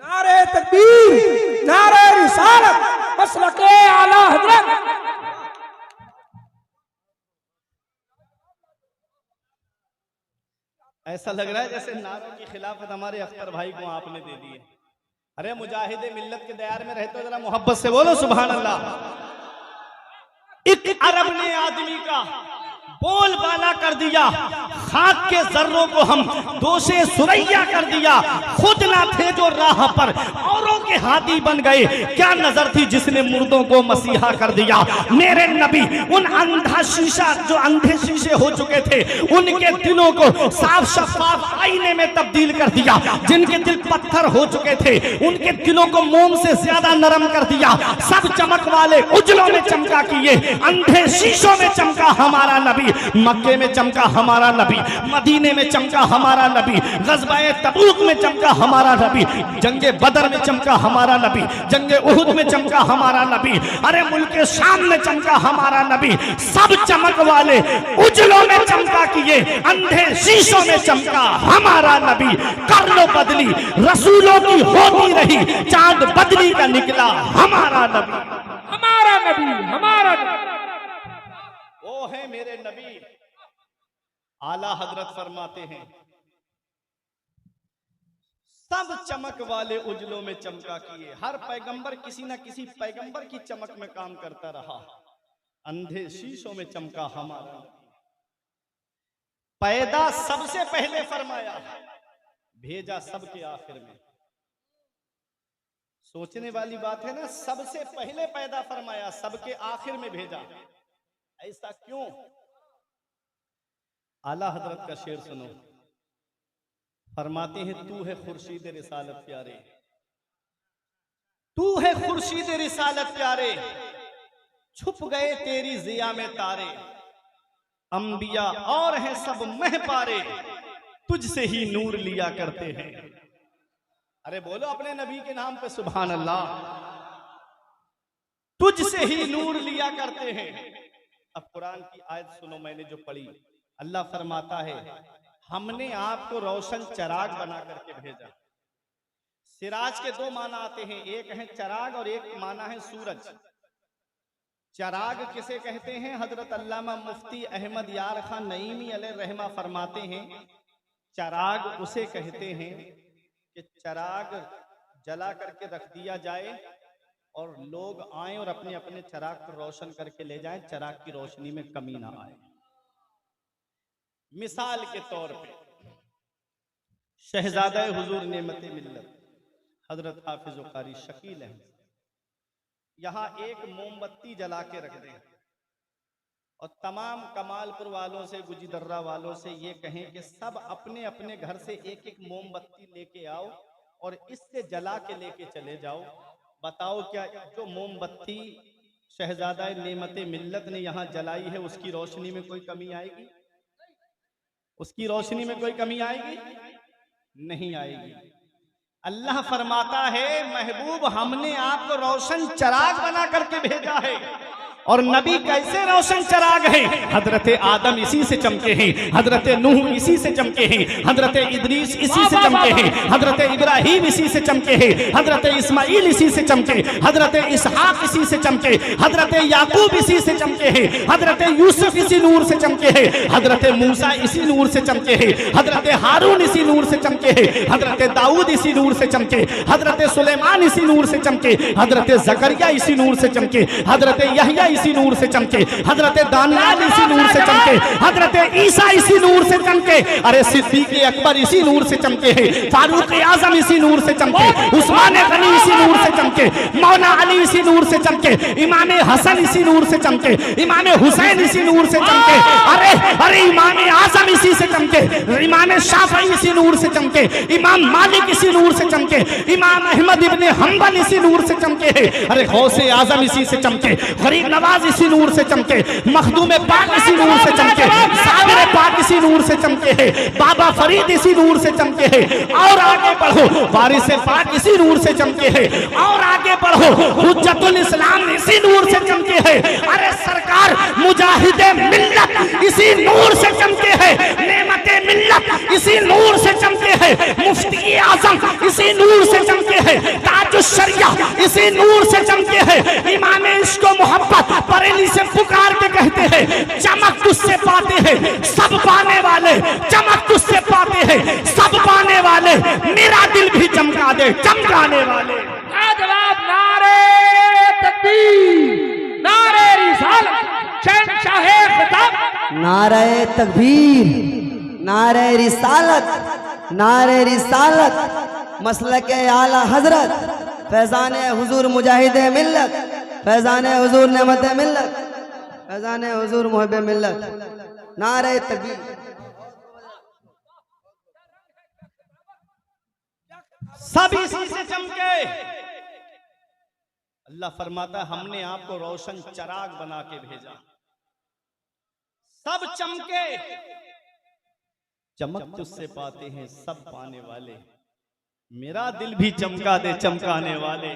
नारे तकबीर, नारे रिसालत, मसलके आला हजरत। ऐसा लग रहा है जैसे नारों की खिलाफत हमारे अख्तर भाई को आपने दे दी है। अरे मुजाहिदे मिल्लत के दयार में रहते हो, जरा मोहब्बत से बोलो सुभान अल्लाह। एक अरब ने आदमी का बोलबाला कर दिया, खाक के जर्रों को हम दोषे सुरैया कर दिया। खुद ना थे जो राह पर, औरों के हाथी बन गए। क्या नजर थी जिसने मुर्दों को मसीहा कर दिया। मेरे नबी उन अंधा शीशा, जो अंधे शीशे हो चुके थे, उनके दिलों को साफ शफाफ आईने में तब्दील कर दिया। जिनके दिल पत्थर हो चुके थे, उनके दिलों को मोम से ज्यादा नरम कर दिया। सब चमक वाले उजलों में चमका किए, अंधे शीशों में चमका हमारा नबी। मक्के में चमका हमारा नबी, मदीने में चमका हमारा नबी, ग़ज़वाए तबूक में चमका हमारा नबी, जंगे बदर में चमका हमारा नबी, जंगे उहुद में चमका हमारा नबी, अरे मुल्के शाम में चमका हमारा नबी। सब चमक वाले उजलों में चमका किए, अंधे शीशों में चमका हमारा नबी। कर लो बदली, रसूलों की होती रही, चांद बदली का निकला हमारा नबी। हमारा नबी, हमारा नबी। वो है मेरे नबी। आला हजरत फरमाते हैं, सब चमक वाले उजलों में चमका किए। हर पैगंबर किसी ना किसी पैगंबर की चमक में काम करता रहा। अंधे शीशों में चमका हमारा। पैदा सबसे पहले फरमाया, भेजा सबके आखिर में। सोचने वाली बात है ना, सबसे पहले पैदा फरमाया, सबके आखिर में भेजा। ऐसा क्यों? आला हजरत का शेर सुनो। फरमाते हैं, तू है खुर्शीद रिसालत प्यारे, तू है खुर्शीद रिसालत प्यारे, छुप गए तेरी जिया में तारे। अंबिया और हैं सब मह पारे, तुझसे ही नूर लिया करते हैं। अरे बोलो अपने नबी के नाम पे सुभान अल्लाह। तुझसे ही नूर लिया करते हैं। अब कुरान की आयत सुनो, मैंने जो पढ़ी। अल्लाह फरमाता है, हमने आपको रोशन चराग बना करके भेजा। सिराज के दो माना आते हैं, एक है चराग और एक माना है सूरज। चराग किसे कहते हैं? हजरत अल्लामा मुफ्ती अहमद यार खान नईमी अलैहि रहमा फरमाते हैं, चराग उसे कहते हैं कि चराग जला करके रख दिया जाए और लोग आए और अपने अपने चराग को रोशन करके ले जाएं, चराग की रोशनी में कमी ना आए। मिसाल के तौर पे शहजादा हुजूर नेमते मिल्लत हजरत हाफिज कारी शकील अहमद यहाँ एक मोमबत्ती जला के रख दें और तमाम कमालपुर वालों से, गुजीदर्रा वालों से ये कहें कि सब अपने अपने घर से एक एक मोमबत्ती लेके आओ और इससे जला के लेके चले जाओ। बताओ क्या जो मोमबत्ती शहजादा नेमते मिल्लत ने यहाँ जलाई है, उसकी रोशनी में कोई कमी आएगी? उसकी रोशनी में कोई कमी आएगी? नहीं आएगी। अल्लाह फरमाता है, महबूब हमने आपको रोशन चराग बना करके भेजा है। और नबी कैसे रोशन चराग है? हजरत आदम इसी से चमके हैं, हजरत नूह इसी से चमके हैं, हजरत इदरीस इसी से चमके हैं, हजरत इब्राहिम इसी से चमके हैं, हजरत इस्माइल इसी से चमके, हजरत इसहाक इसी से चमके, हजरत याकूब इसी से चमके हैं, हजरत यूसुफ इसी नूर से चमके हैं, हजरत मूसा इसी नूर से चमके हैं, हजरत हारून इसी नूर से चमके हैं, हजरत दाऊद इसी नूर से चमके, हजरत सुलेमान इसी नूर से चमके, हजरत जकरिया इसी नूर से चमके, हजरत यहया इसी नूर से चमके, हजरत दानियाल इसी नूर से चमके, हजरत ईसा इसी नूर से चमके, अरे सिद्दीक अकबर इसी नूर से चमके हैं, फारूक आजम इसी नूर से चमके, उस्मान गनी इसी नूर से चमके, मौला अली इसी नूर से चमके, इमाम हसन इसी नूर से चमके, इमाम हुसैन इसी नूर से चमके, अरे अरे इमाम आजम इसी से चमके, इमाम शाफई इसी नूर से चमके, इमाम मालिक इसी नूर से चमके, इमाम अहमद इब्ने हम्बल इसी नूर से चमके हैं, अरे गौसे आजम इसी से चमके, गरीब नवाज इसी नूर से चमके, मखदूम पाक इसी नूर से चमके, साबिर पाक इसी नूर से चमके हैं, बाबा फरीद इसी नूर से चमके हैं। और आगे बढ़ो, वारिस पाक इसी नूर से चमके हैं। और आगे बढ़ो, हुज्जतुल इस्लाम इसी नूर से चमके हैं। अरे सरकार मुजाहिदे मिल्लत इसी नूर से चमके हैं, नेमते मिल्लत इसी नूर से चमके हैं, मुफ्ती आजम इसी नूर से चमके हैं, ताजुश शरिया इसी नूर से चमके हैं। इमाम इश्क व मोहब्बत बरेली से पुकार के कहते हैं, चमक तुझसे पाते हैं सब पाने वाले, चमक तुझसे पाते हैं सब पाने वाले, मेरा दिल भी चमका दे चमकाने वाले। जवाब नारे तकबीर, नारे रिसालत, शहंशाहे खिताब, नारे तकबीर, नारे रिसालत, नारे रिसालत, मसलक आला हजरत, फैजान हुजूर मुजाहिद मिल्लत, फैजान हुजूर नेमत मिल्लत, फैजान हुजूर मुहब्ब मिल्लत, नारे तकबीर। सब इसी से चमके। अल्लाह फरमाता है हमने आपको रोशन चराग बना के भेजा, सब चमके। चमक तुझसे पाते हैं सब पाने वाले, मेरा दिल भी चमका दे चमकाने वाले।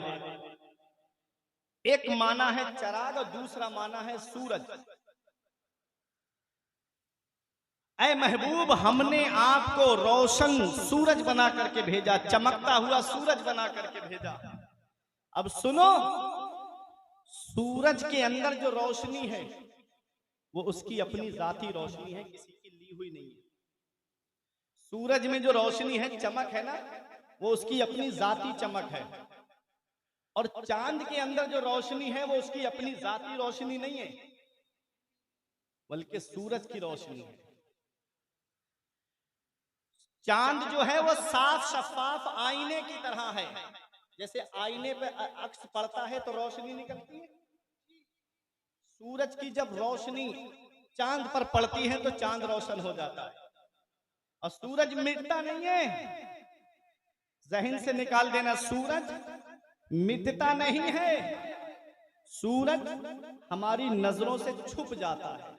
एक माना है चराग और दूसरा माना है सूरज। ऐ महबूब हमने आपको रोशन सूरज बना करके भेजा, चमकता हुआ सूरज बना करके भेजा। अब सुनो, सूरज के अंदर जो रोशनी है वो उसकी अपनी जाती रोशनी है, किसी की ली हुई नहीं है। सूरज में जो रोशनी है, चमक है ना, वो उसकी अपनी जाती चमक है। और चांद के अंदर जो रोशनी है वो उसकी अपनी जाती रोशनी नहीं है, बल्कि सूरज की रोशनी है। चांद जो है वो साफ शफाफ आईने की तरह है। जैसे आईने पे अक्स पड़ता है तो रोशनी निकलती है। सूरज की जब रोशनी चांद पर पड़ती है तो चांद रोशन हो जाता है। और सूरज मिटता नहीं है, जहन से निकाल देना, सूरज मिटता नहीं है। सूरज हमारी नजरों से छुप जाता है।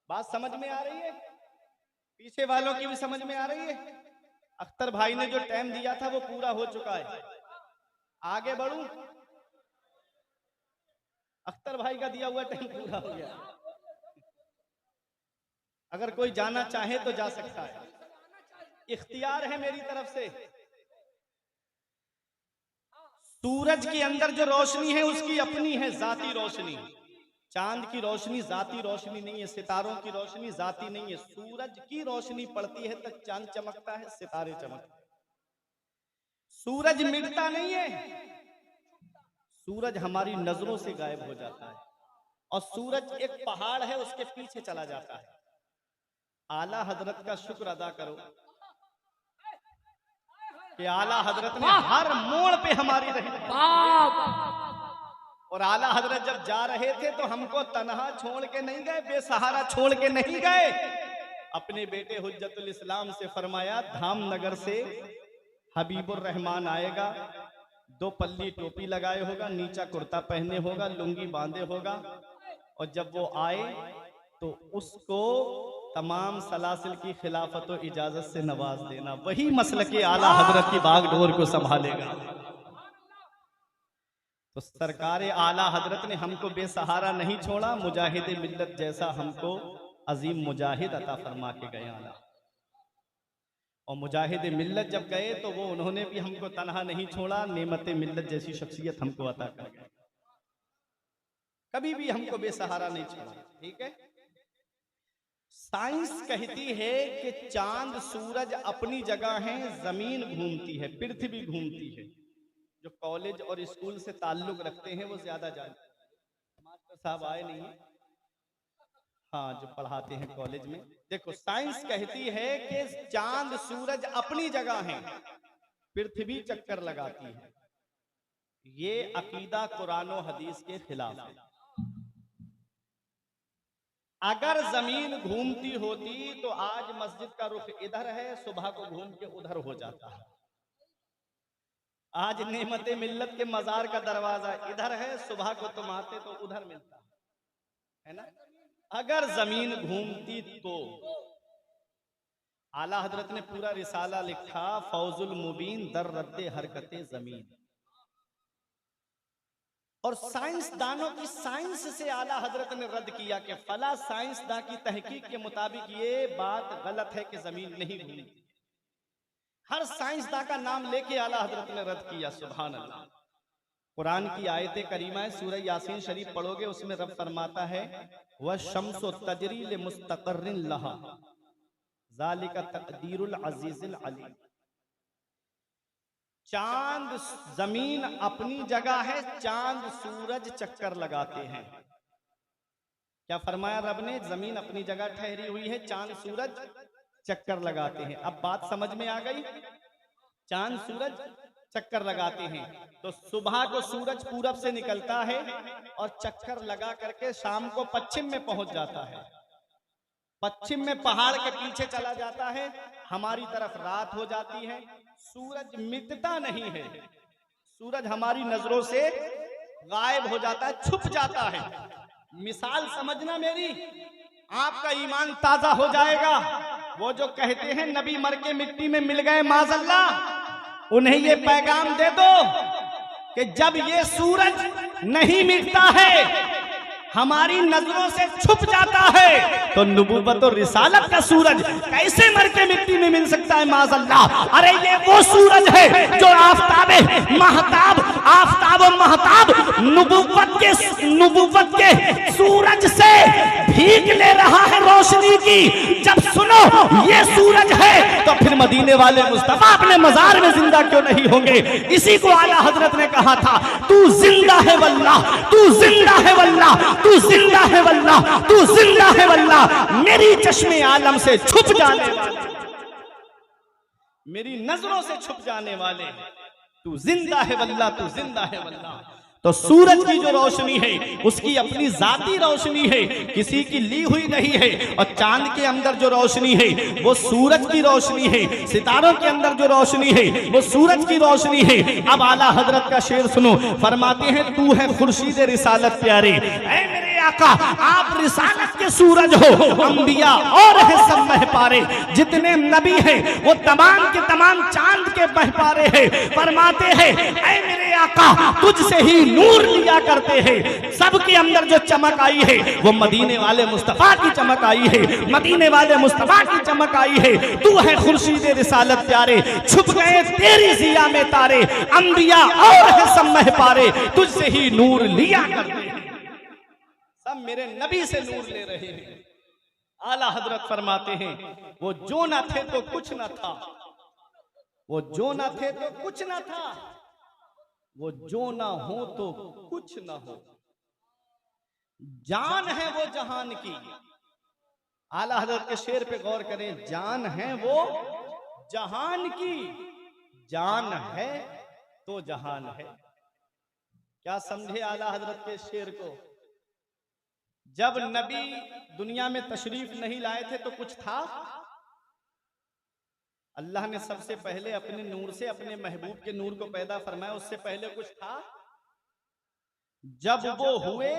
बात समझ में आ रही है? पीछे वालों की भी समझ में आ रही है? अख्तर भाई ने जो टाइम दिया था वो पूरा हो चुका है। आगे बढ़ूं? अख्तर भाई का दिया हुआ टाइम पूरा हो गया। अगर कोई जाना चाहे तो जा सकता है, इख्तियार है मेरी तरफ से। सूरज के अंदर जो रोशनी है उसकी अपनी है जाती रोशनी। चांद की रोशनी जाती रोशनी नहीं है, सितारों की रोशनी जाती नहीं है। सूरज की रोशनी पड़ती है तो चांद चमकता है, सितारे चमकते हैं। सूरज मिटता नहीं है, सूरज हमारी नजरों से गायब हो जाता है। और सूरज एक पहाड़ है, उसके पीछे चला जाता है। आला हजरत का शुक्र अदा करो कि आला हजरत ने हर मोड़ पे हमारी रहमत। और आला हजरत जब जा रहे थे तो हमको तन्हा छोड़ के नहीं गए, बेसहारा छोड़ के नहीं गए। अपने बेटे हुज्जतुल इस्लाम से फरमाया, धामनगर से हबीबुर रहमान आएगा, 2 पल्ली टोपी लगाए होगा, नीचा कुर्ता पहने होगा, लुंगी बांधे होगा। और जब वो आए तो उसको तमाम सलासिल की खिलाफत और इजाजत से नवाज देना। वही मसलके आला हजरत की बागडोर को संभालेगा। तो सरकार आला हजरत ने हमको बेसहारा नहीं छोड़ा, मुजाहिद मिल्लत जैसा हमको अजीम मुजाहिद अता फरमा के गए आला। और मुजाहिद मिल्लत जब गए तो वो उन्होंने भी हमको तनहा नहीं छोड़ा, नेमत मिल्लत जैसी शख्सियत हमको अता कर गए। कभी भी हमको बेसहारा नहीं छोड़ा। ठीक है। साइंस कहती है कि चांद सूरज अपनी जगह है, जमीन घूमती है, पृथ्वी घूमती है। जो कॉलेज और स्कूल से ताल्लुक रखते हैं वो ज्यादा जानते हैं। मास्टर साहब आए नहीं है, हाँ, जो पढ़ाते हैं कॉलेज में। देखो, साइंस कहती है कि चांद सूरज अपनी जगह है, पृथ्वी चक्कर लगाती है। ये अकीदा कुरान और हदीस के खिलाफ है। अगर जमीन घूमती होती तो आज मस्जिद का रुख इधर है, सुबह को घूम के उधर हो जाता है। आज नेमत मिल्लत के मजार का दरवाजा इधर है, सुबह को तुम आते तो उधर मिलता है ना। अगर जमीन घूमती तो आला हजरत ने पूरा रिसाला लिखा, फौजुल मुबीन दर रद्दे हरकते जमीन। और साइंसदानों की साइंस से आला हजरत ने रद्द किया कि फला साइंसदान की तहकीक के मुताबिक ये बात गलत है कि जमीन नहीं घूमती। हर साइंसदान का नाम लेके आला हजरत ने रद्द किया। सुभान अल्लाह। कुरान की आयत करीमा है, सूरह यासीन शरीफ पढ़ोगे, उसमें रब फरमाता है, वह शम्सु तजरी लिमुस्तक़र्रिन लहा ज़ालिका तक़दीरुल अज़ीज़िल अलीम। चांद जमीन अपनी जगह है, चांद सूरज चक्कर लगाते हैं। क्या फरमाया रब ने? जमीन अपनी जगह ठहरी हुई है, चांद सूरज चक्कर लगाते हैं। अब बात समझ में आ गई? चांद सूरज चक्कर लगाते हैं तो सुबह को सूरज पूरब से निकलता है और चक्कर लगा करके शाम को पश्चिम में पहुंच जाता है। पश्चिम में पहाड़ के पीछे चला जाता है, हमारी तरफ रात हो जाती है। सूरज मिटता नहीं है, सूरज हमारी नजरों से गायब हो जाता है, छुप जाता है। मिसाल समझना मेरी, आपका ईमान ताजा हो जाएगा। वो जो कहते हैं नबी मर के मिट्टी में मिल गए माज़अल्लाह, उन्हें ये पैगाम दे दो कि जब ये सूरज नहीं मिटता है, हमारी नजरों से छुप जाता है, तो नबूवत और रिसालत का सूरज कैसे मर के मिट्टी में मिल सकता है माज़अल्लाह। अरे ये वो सूरज है जो आफताब महताब नबूवत के सूरज से भीग ले रहा है रोशनी की। जब सुनो ये सूरज है तो फिर मदीने वाले मुस्तफा अपने मजार में जिंदा क्यों नहीं होंगे? इसी को आला हजरत ने कहा था, तू जिंदा है वल्लाह, तू जिंदा है वल्लाह, तू जिंदा है वल्लाह, तू जिंदा है वल्लाह। मेरी चश्मे आलम से छुप जाने वाले, मेरी नजरों से छुप जाने वाले, तू जिंदा है वल्लाह, तू जिंदा है वल्लाह। तो सूरज की जो रोशनी है उसकी अपनी जाती रोशनी है, किसी की ली हुई नहीं है। और चांद के अंदर जो रोशनी है वो सूरज की रोशनी है, सितारों के अंदर जो रोशनी है वो सूरज की रोशनी है। अब आला हजरत का शेर सुनो, फरमाते हैं तू है खुर्शीद रिसालत प्यारे, ऐ मेरे आका आप रिसालत के सूरज हो, अंबिया और है सब महपारे। जितने नबी हैं वो तमाम के तमाम चांद के महपारे हैं। फरमाते हैं ऐ मेरे आका तुझसे ही नूर लिया करते हैं। सबके अंदर जो चमक आई है वो मदीने वाले मुस्तफा की चमक आई है, मदीने वाले मुस्तफा की चमक आई है। तू है खुर्शीद रिसालत प्यारे, छुप गए तेरी जिया में तारे, अंबिया और है सब महपारे, तुझसे ही नूर लिया करते हैं। सब मेरे नबी से नूर ले रहे हैं। आला हजरत फरमाते हैं वो जो ना थे तो कुछ ना था, वो जो ना थे तो कुछ ना था, वो जो ना हो तो कुछ ना हो। जान है वो जहान की, आला हजरत के शेर पे गौर करें, जान है वो जहान की, जान है तो जहान है। क्या समझे आला हजरत के शेर को? जब नबी दुनिया में तशरीफ नहीं लाए थे तो कुछ था? अल्लाह ने सबसे पहले अपने नूर से अपने महबूब के नूर को पैदा फरमाया, उससे पहले कुछ था? जब वो हुए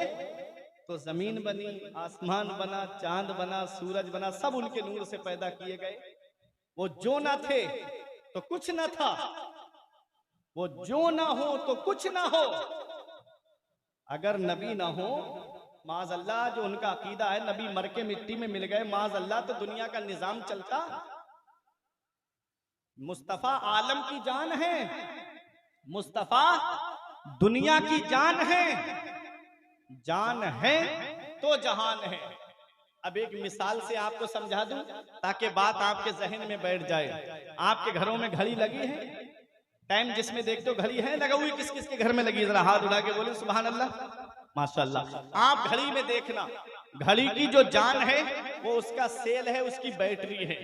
तो जमीन बनी, आसमान बना, चांद बना, सूरज बना, सब उनके नूर से पैदा किए गए। वो जो ना थे तो कुछ ना था, वो जो ना हो तो कुछ ना हो। अगर नबी ना हो माज़अल्लाह, जो उनका अकीदा है नबी मर के मिट्टी में मिल गए माज़अल्लाह, तो दुनिया का निजाम चलता? मुस्तफा आलम की जान है, मुस्तफा दुनिया की जान है, जान है तो जहान है। अब एक मिसाल से आपको समझा दूं ताकि बात आपके जहन में बैठ जाए। आपके घरों में घड़ी लगी है, टाइम जिसमें देखते हो घड़ी है लगा हुई, किस किस के घर में लगी? जरा हाथ उठा के बोले सुभान अल्लाह, माशाअल्लाह। आप घड़ी में देखना, घड़ी की जो जान है वो उसका सेल है, उसकी बैटरी है,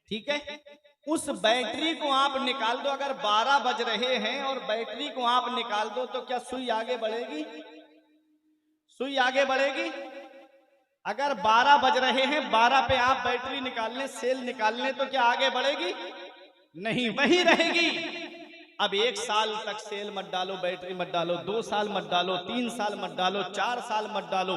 ठीक है? उस बैटरी को आप निकाल दो, अगर 12 बज रहे हैं और बैटरी को आप निकाल दो तो क्या सुई आगे बढ़ेगी? सुई आगे बढ़ेगी? अगर 12 बज रहे हैं, 12 पे आप बैटरी निकालने, सेल निकालने, तो क्या आगे बढ़ेगी? नहीं, वही रहेगी। अब 1 साल तक सेल मत डालो, बैटरी मत डालो, 2 साल मत डालो, 3 साल मत डालो, 4 साल मत डालो,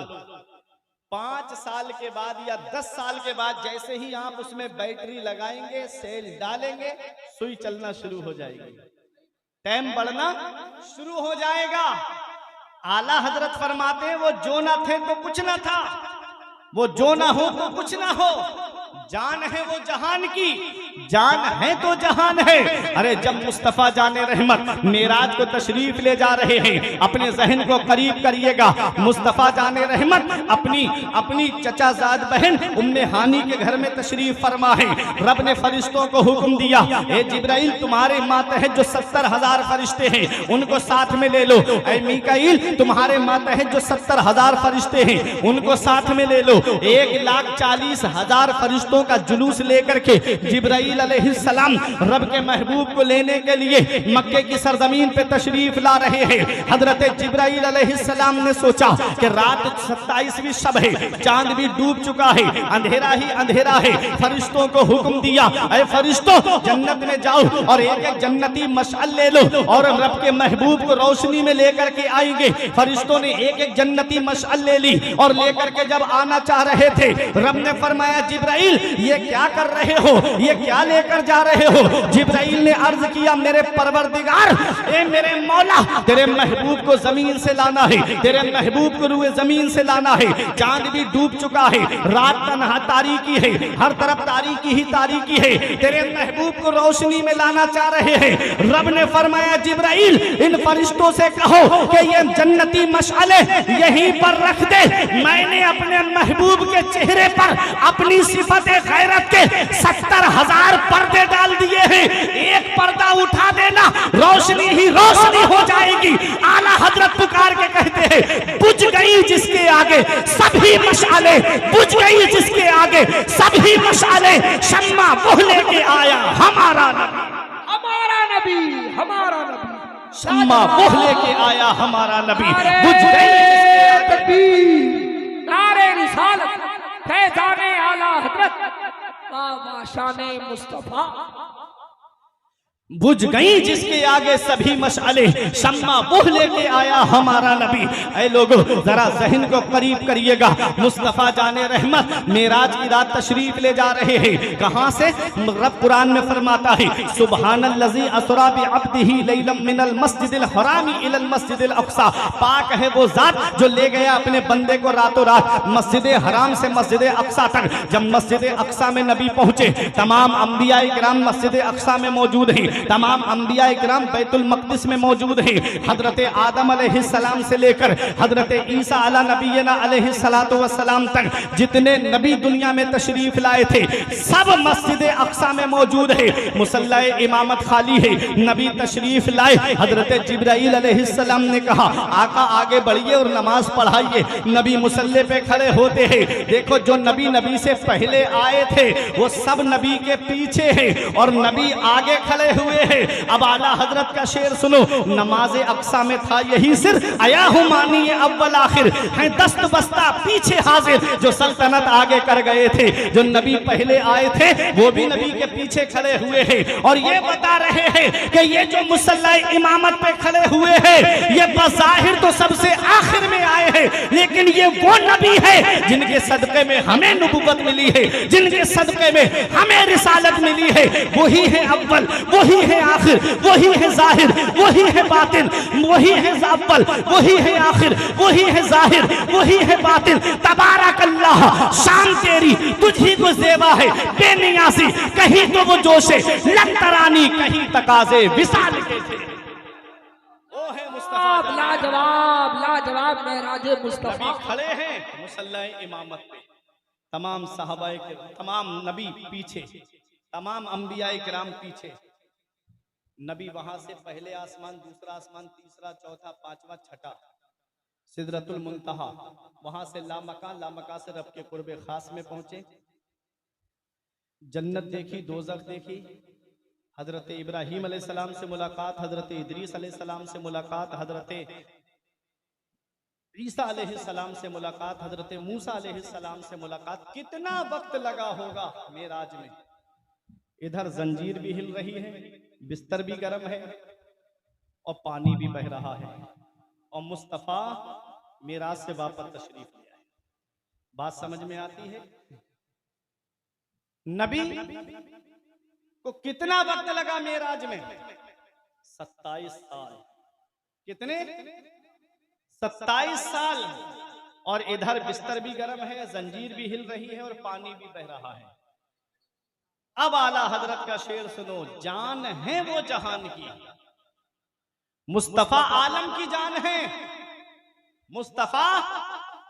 5 साल के बाद या 10 साल के बाद जैसे ही आप उसमें बैटरी लगाएंगे, सेल डालेंगे, सुई चलना शुरू हो जाएगी, टाइम बढ़ना शुरू हो जाएगा। आला हजरत फरमाते हैं वो जो ना थे तो कुछ ना था, वो जो ना हो तो कुछ ना हो। जान है वो जहान की, जान है तो जहान है। अरे जब मुस्तफा जाने रहमत मेराज को तशरीफ ले जा रहे हैं, अपने जहन को करीब करिएगा। मुस्तफा जाने रहमत अपनी चचाजाद बहन उम्मे हानी के घर में तशरीफ फरमा है। रब ने फरिश्तों को हुक्म दिया, ए जिब्राइल तुम्हारे मातहत जो 70,000 फरिश्ते हैं उनको साथ में ले लो। ए मीकाईल तुम्हारे मातहत जो 70,000 फरिश्ते हैं उनको साथ में ले लो। 1,40,000 फरिश्तों का जुलूस लेकर के जिब्राइल अलैहिस्सलाम रब के महबूब को लेने के लिए मक्के की सरजमीन पे तशरीफ ला रहे हैं। हजरत जिब्राइल अलैहिस्सलाम ने सोचा कि रात 27वीं शब है, चांद भी डूब चुका है, अंधेरा ही अंधेरा है। फरिश्तों को हुक्म दिया, ऐ फरिश्तों जन्नत में जाओ और एक एक जन्नती मशअल ले लो और रब के महबूब को रोशनी में लेकर के आएंगे। फरिश्तों ने एक एक जन्नती मशअल ले ली और लेकर के जब आना चाह रहे थे, रब ने फरमाया जिब्राइल ये क्या कर रहे हो, ये क्या लेकर जा रहे हो। जिब्राइल ने अर्ज किया, मेरे परवरदिगार, ए मेरे मौला, तेरे महबूब को जमीन से लाना है, तेरे महबूब को रूए जमीन से लाना है। चांद भी डूब चुका है, रात तन्हा तारीकी है, हर तरफ तारीकी ही तारीकी है, तेरे महबूब को रोशनी में लाना चाह रहे हैं। रब ने फरमाया जिब्राइल इन फरिश्तों से कहो कि ये जन्नती मशअले यहीं पर रख दे। मैंने अपने महबूब के चेहरे पर अपनी सिफत गैरत के 70,000 पर्दे डाल दिए हैं। एक पर्दा उठा देना, रोशनी ही रोशनी हो जाएगी। आला हजरत पुकार के कहते हैं, बुझ गई जिसके आगे सभी मशाले, बुझ गई जिसके आगे सभी मशाले, शम्मा वो लेके आया हमारा नबी, हमारा नबी, हमारा नबी, शम्मा वो लेके आया हमारा नबी। बुझ नारे तकबीर, नारे रिसालत, फैज़ाने आला हजरत, बाबा शाने मुस्तफा। बुझ गई जिसके आगे सभी मशअले, शम्मा वो लेके आया हमारा नबी। ऐ लोगों जरा जहन को करीब करिएगा। मुस्तफा जाने रहमत मेराज की रात तशरीफ ले जा रहे हैं। कहां से? रब कुरान में फरमाता है, सुबहानल्लज़ी असरा बिअब्दिही लैलन मिनल मस्जिदिल हरामी इलल मस्जिदिल अक़सा। पाक है वो जात जो ले गया अपने बंदे को रातों रात मस्जिद हराम से मस्जिद अक़सा तक। जब मस्जिद अक़सा में नबी पहुंचे, तमाम अंबिया इकराम मस्जिद अक़सा में मौजूद हैं, तमाम अंबिया इकराम बैतुल मक़दिस में मौजूद हैं। हजरत आदम अलैहिस्सलाम से लेकर हजरत ईसा अला नबीना अलैहिस्सलातु वस्सलाम तक जितने नबी दुनिया में तशरीफ लाए थे सब मस्जिद अक़सा में मौजूद है। मुसल्ला इमामत खाली है, नबी तशरीफ लाए। हजरत जिब्राइल अलैहिस्सलाम ने कहा, आका आगे बढ़िए और नमाज पढ़ाइए। नबी मुसल्ले पे खड़े होते हैं। देखो जो नबी से पहले आए थे वो सब नबी के पीछे है और नबी आगे खड़े हुए हैं। अब आला हजरत का शेर सुनो, नमाज अक़सा में था यही सिर, आया हूं मानिए अव्वल आखिर, है दस्त बस्ता पीछे हाजिर। जो सल्तनत आगे कर गए थे, जो नबी पहले आए थे वो भी नबी के पीछे खड़े हुए हैं और ये बता रहे हैं कि ये जो मुसल्ला इमामत पे खड़े हुए हैं ये बज़ाहिर तो सबसे आखिर में आए हैं, लेकिन ये वो नबी है जिनके सदक़े में हमें नबुव्वत मिली है, जिनके सदक़े में हमें रिसालत मिली है। वही है अव्वल, वही है आखिर, वही है जाहिर, वही है बातिन, वही है अव्वल, वही है आखिर, वही है जाहिर, वही है बातिन। तबारक अल्लाह, शान तेरी तुझी को ज़ेबा है बेनियाज़ी, कहीं तो वो जोशे लंतरानी, कहीं तकाज़े विसाल के थे। वो है मुस्तफा लाजवाब, लाजवाब मेराज मुस्तफा। खड़े हैं मुसल्ला इमामत पे, तमाम सहाबाए के तमाम नबी पीछे, तमाम अंबिया इकराम पीछे। नबी वहां से पहले आसमान, दूसरा आसमान, तीसरा, चौथा, पांचवा, छठा सिदरतुल मुंतहा, वहां से लामका से रब के कुर्बे खास में पहुंचे। जन्नत देखी, दोज़ख देखी, हजरत इब्राहीम अलैहिस्सलाम से मुलाकात, हजरत इदरीस अलैहिस्सलाम से मुलाकात, हजरत ईसा अलैहिस्सलाम से मुलाकात, हजरत मूसा अलैहिस्सलाम से मुलाकात। कितना वक्त लगा होगा मेराज में। इधर जंजीर भी हिल रही है, बिस्तर भी गर्म है और पानी भी बह रहा है और मुस्तफा मेराज से वापस तशरीफ ले आए। बात समझ में आती है? नबी को कितना वक्त लगा मेराज में? 27 साल। कितने? 27 साल। और इधर बिस्तर भी गर्म है, जंजीर भी हिल रही है और पानी भी बह रहा है। अब आला हजरत का शेर सुनो, जान है वो जहान की, मुस्तफा आलम की जान है, मुस्तफा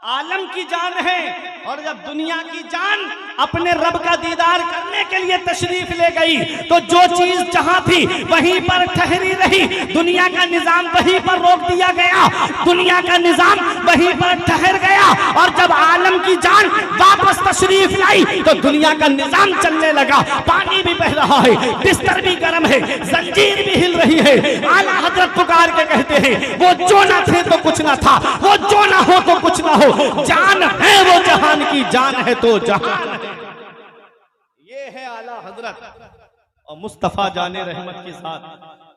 आलम की जान है। और जब दुनिया की जान अपने रब का दीदार करने के लिए तशरीफ ले गई तो जो चीज जहां थी वहीं पर ठहरी रही, दुनिया का निजाम वहीं पर रोक दिया गया, दुनिया का निजाम वहीं पर ठहर गया। और जब आलम की जान वापस तशरीफ लाई तो दुनिया का निजाम चलने लगा, पानी भी बह रहा है, बिस्तर भी गर्म है, जंजीर भी हिल रही है। आला हजरत पुकार के कहते हैं, वो जो ना थे तो कुछ ना था, वो जो ना हो तो कुछ ना हो, जान है वो जहान की, जान है तो जहान है। ये है आला हजरत और मुस्तफा जाने रहमत के साथ।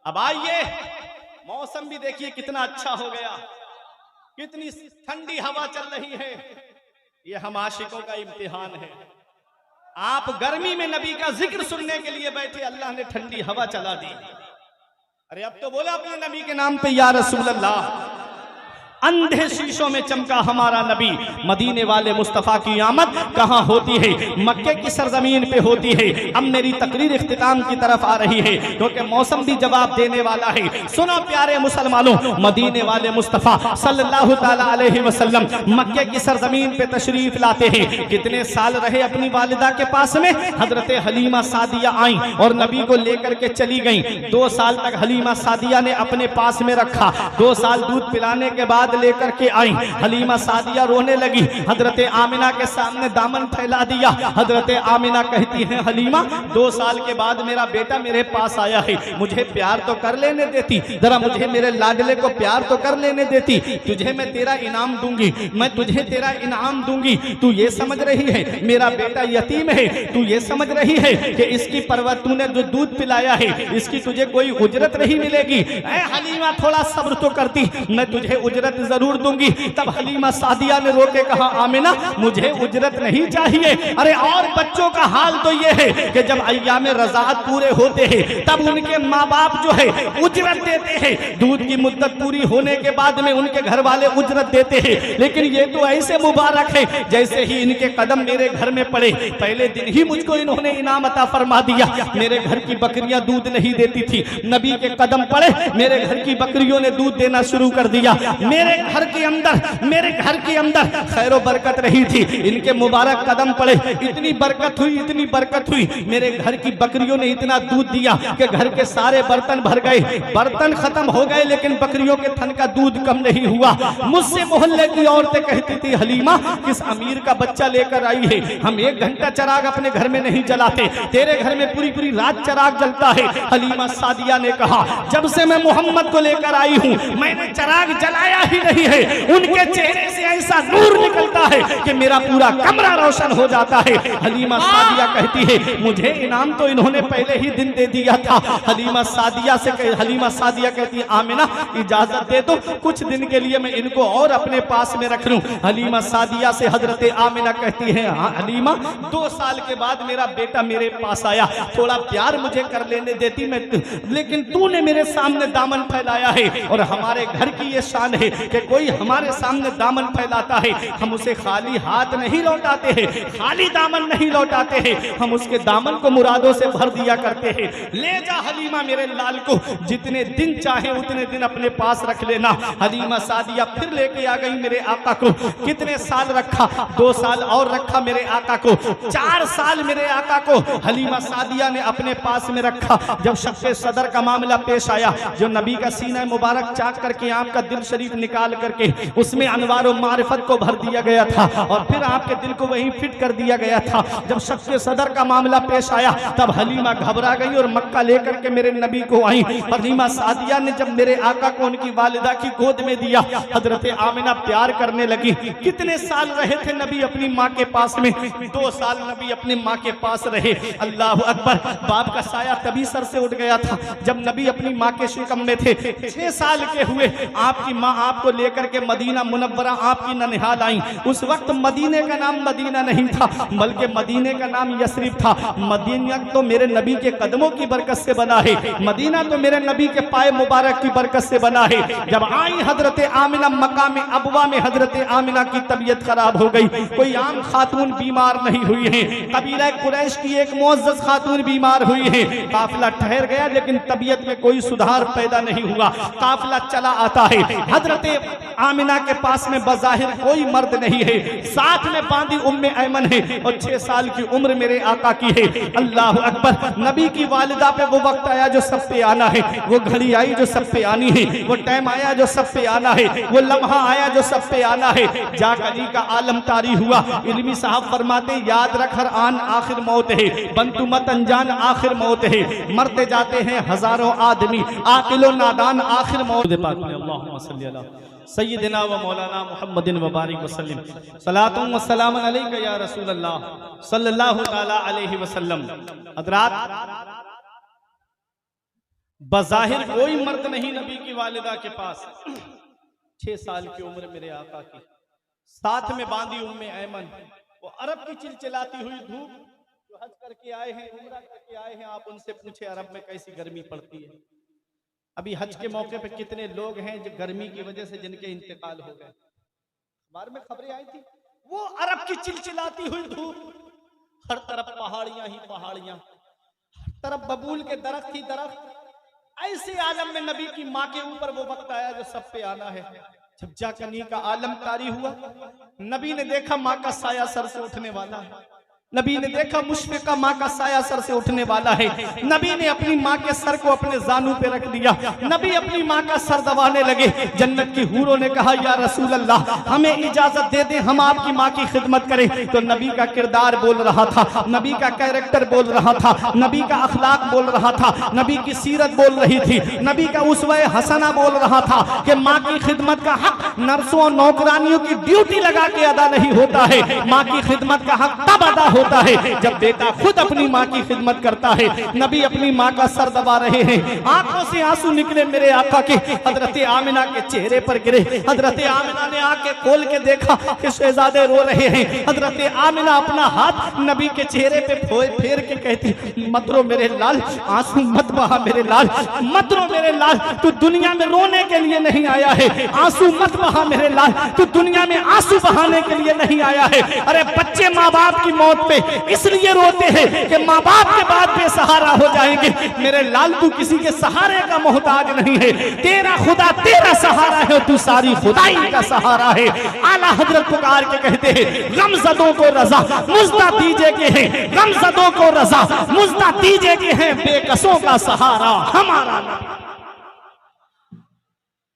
अब आइए, मौसम भी देखिए कितना अच्छा हो गया, कितनी ठंडी हवा चल रही है। ये हम आशिकों का इम्तिहान है। आप गर्मी में नबी का जिक्र सुनने के लिए बैठे, अल्लाह ने ठंडी हवा चला दी। अरे अब तो बोला अपने नबी के नाम पे, या रसूल अल्लाह। अंधे शीशों में चमका हमारा नबी, मदीने वाले मुस्तफा की आमद कहां होती है? मक्के की सरजमीन पे होती है। अब मेरी तकरीर इख्तिताम की तरफ आ रही है क्योंकि मौसम भी जवाब देने वाला है। सुनो प्यारे मुसलमानों, मदीने वाले मुस्तफा सल्लल्लाहु ताला अलैहि वसल्लम मक्के की सरजमीन पे तशरीफ लाते हैं। कितने साल रहे अपनी वालिदा के पास में? हजरत हलीमा सादिया आई और नबी को लेकर के चली गई। 2 साल तक हलीमा सादिया ने अपने पास में रखा। 2 साल दूध पिलाने के बाद लेकर के आई। हलीमा सादिया रोने लगी, हजरत आमिना के सामने दामन फैला दिया। हजरत आमिना कहती हैं, हलीमा 2 साल के बाद मेरा बेटा मेरे पास आया है, मुझे प्यार तो कर लेने देती, जरा मुझे मेरे लाडले को प्यार तो कर लेने देती। तुझे मैं तेरा इनाम दूंगी, मैं तुझे तेरा इनाम दूंगी। तू ये समझ रही है मेरा बेटा यतीम है, तू ये समझ रही है कि इसकी परवरिश, तूने जो दूध पिलाया है इसकी तुझे कोई उजरत नहीं मिलेगी। ऐ हलीमा थोड़ा सब्र तो करती, मैं तुझे उजरत जरूर दूंगी। तब हलीमा सादिया ने रोके कहा, आमिना मुझे उजरत नहीं चाहिए। अरे और बच्चों का हाल तो ये है कि जब अय्याम रज़ाअत पूरे होते हैं तब उनके माँ बाप जो है उजरत देते हैं। दूध की मुद्दत पूरी होने के बाद में उनके घर वाले उजरत देते हैं। लेकिन ये तो ऐसे मुबारक है जैसे ही इनके कदम मेरे घर में पड़े, पहले दिन ही मुझको इन्होंने इनाम अता फरमा दिया। मेरे घर की बकरियां दूध नहीं देती थी, नबी के कदम पड़े, मेरे घर की बकरियों ने दूध देना शुरू कर दिया। मेरे घर के अंदर खैरो बरकत रही थी, इनके मुबारक कदम पड़े, इतनी बरकत हुई, इतनी बरकत हुई। मेरे घर की बकरियों ने इतना दूध दिया कि घर के सारे बर्तन भर गए। बर्तन खत्म हो गए लेकिन बकरियों के थन का दूध कम नहीं हुआ। मुझसे मोहल्ले की औरतें कहती थी, हलीमा किस अमीर का बच्चा लेकर आई है, हम 1 घंटा चराग अपने घर में नहीं जलाते, तेरे घर में पूरी पूरी रात चराग जलता है। हलीमा सादिया ने कहा, जब से मैं मोहम्मद को लेकर आई हूँ मैंने चराग जलाया ही नहीं है। उनके चेहरे से ऐसा नूर निकलता है कि मेरा पूरा कमरा रोशन हो जाता है। हलीमा सादिया कहती है, मुझे इनाम तो इन्होंने पहले ही दिन दे दिया था। हलीमा सादिया कहती है, आमिना इजाजत दे दो, कुछ दिन के लिए मैं इनको और अपने पास में रख लूं। हलीमा सादिया से हजरत आमिना कहती है, हाँ हलीमा 2 साल के बाद मेरा बेटा मेरे पास आया, थोड़ा प्यार मुझे कर लेने देती मैं, लेकिन तूने मेरे सामने दामन फैलाया है। और हमारे घर की ये शान है कि कोई हमारे सामने दामन फैलाता है हम उसे खाली हाथ नहीं लौटाते हैं, खाली दामन नहीं लौटाते हैं, हम उसके दामन को मुरादों से भर दिया करते हैं। ले जा हलीमा मेरे लाल को, जितने दिन चाहे उतने दिन अपने पास रख लेना। हलीमा सादिया फिर लेके आ गई मेरे आका को। कितने साल रखा? 2 साल और रखा मेरे आका को। 4 साल मेरे आका को हलीमा सादिया ने अपने पास में रखा। जब शक्के सदर का मामला पेश आया, जो नबी का सीना मुबारक चाक करके आपका दिल शरीफ निकाल करके उसमें अनवार और मारिफत को भर दिया गया था और फिर आपके दिल को वहीं फिट कर दिया गया था। जब शक्के सदर का मामला पेश आया तब हलीमा घबरा गई और मक्का लेकर के मेरे नबी को आई। हलीमा सादिया ने जब मेरे आका को उनकी वालिदा की गोद में दिया, हजरत आमिना प्यार करने लगी। कितने साल रहे थे नबी अपनी माँ के पास में? 2 साल नबी अपनी माँ के पास रहे। अल्लाह अकबर, बाप का साया तभी सर से उठ गया था जब नबी अपनी माँ के शिकम में थे। 6 साल के हुए आपकी माँ आपको आपको लेकर के मदीना मुनव्वरा आपकी ननिहाल आई। उस वक्त मदीने का नाम मदीना नहीं था, बल्कि मदीने का नाम यसरिब था। मदीना तो मेरे नबी के कदमों की बरकत से बना है, मदीना तो मेरे नबी के पाए मुबारक की बरकत से बना है। जब आई हजरत आमिना मकाम अबवा में, हजरत आमिना की तबीयत खराब हो गई। कोई आम खातून बीमार नहीं हुई है, कबीला कुरैश की एक मुअज़्ज़ज़ खातून बीमार हुई है। काफिला ठहर गया लेकिन तबीयत में कोई सुधार पैदा नहीं हुआ। काफिला चला आता है, हजरत आमिना के पास में बज़ाहिर कोई मर्द नहीं है, साथ में बांधी उम्मे ऐमन है और 6 साल की उम्र मेरे आका की है। अल्लाह अकबर। नबी की वालिदा पे वो वक्त आया जो सब पे आना है, वो घड़ी आई जो सब पे आनी है, वो टाइम आया जो सब पे आना है, वो लम्हा आया जो सब पे आना है। जाक अली का आलम तारी हुआ। इल्मी साहब फरमाते याद रख हर आन आखिर मौत है, बंतु मत अनजान आखिर मौत है। मरते जाते हैं हजारों आदमी, आकिलो नादान आखिर मौत। अल्लाहुम्मा सल्ली अला सय्यिदिना व मौलाना मुहम्मदिन व बारिक वसल्लम। सलातुम व सलाम अलैका या रसूल अल्लाह सल्लल्लाहु तआला अलैहि वसल्लम। हज़रात, बज़ाहिर कोई मर्द नहीं नबी की वालिदा के पास। 6 साल की उम्र मेरे आका की, साथ में बांधी उम्मे ऐमन। वो अरब की चिलचिलाती हुई धूप, जो हज करके आए हैं, उम्रा करके आए हैं, आप उनसे पूछे अरब में कैसी गर्मी पड़ती है। अभी हज के मौके पे कितने लोग हैं जो गर्मी की वजह से जिनके इंतकाल हो गए। अखबार में खबरें आई थी। वो अरब की चिलचिलाती हुई धूप, हर तरफ पहाड़ियां ही पहाड़ियां, हर तरफ बबूल के दरख्त ही दरख्त। ऐसे आलम में नबी की माँ के ऊपर वो वक्त आया जो सब पे आना है। जब जाकनी का आलम तारी हुआ, नबी ने देखा माँ का साया सर से उठने वाला है। नबी ने देखा मुशफ़िका माँ का साया सर से उठने वाला है। नबी ने अपनी माँ के सर को अपने जानू पे रख दिया। नबी अपनी माँ का सर दबाने लगे। जन्नत की हूरों ने कहा या रसूल अल्लाह, हमें इजाजत दे दें, हम आपकी माँ की खिदमत करें। तो नबी का किरदार बोल रहा था, नबी का कैरेक्टर बोल रहा था, नबी का अखलाक बोल रहा था, नबी की सीरत बोल रही थी, नबी का उसवा हसना बोल रहा था कि माँ की खिदमत का हक नर्सों और नौकरानियों की ड्यूटी लगा के अदा नहीं होता है। माँ की खिदमत का हक तब अदा होता है जब बेटा खुद अपनी माँ की खिदमत करता है। नबी अपनी माँ का सर दबा रहे हैं, आंखों से आंसू निकले मेरे आका के। हजरत आमिना के चेहरे पर गिरे। हजरत आमिना ने आके खोल के देखा कि शहजादे रो रहे हैं। हजरत आमिना अपना हाथ नबी के चेहरे पे फेर के कहती, मत रो मेरे लाल, आंसू मत बहा मेरे लाल, मत रो मेरे लाल, तू दुनिया में रोने के लिए नहीं आया है। आंसू मत बहा मेरे लाल, तू दुनिया में आंसू बहाने के लिए नहीं आया है। अरे बच्चे माँ बाप की मौत पे इसलिए रोते हैं कि माँ बाप के बाद बेसहारा हो जाएंगे। मेरे लाल, तू किसी के सहारे का मोहताज नहीं है। तेरा खुदा तेरा सहारा है, तू सारी खुदाई का सहारा है। आला हजरत पुकार के कहते हैं, गमज़दों को रजा मुज़्दा दीजिए के हैं, गमज़दों को रजा मुज़्दा दीजिए के हैं, बेकसों का सहारा हमारा नबी,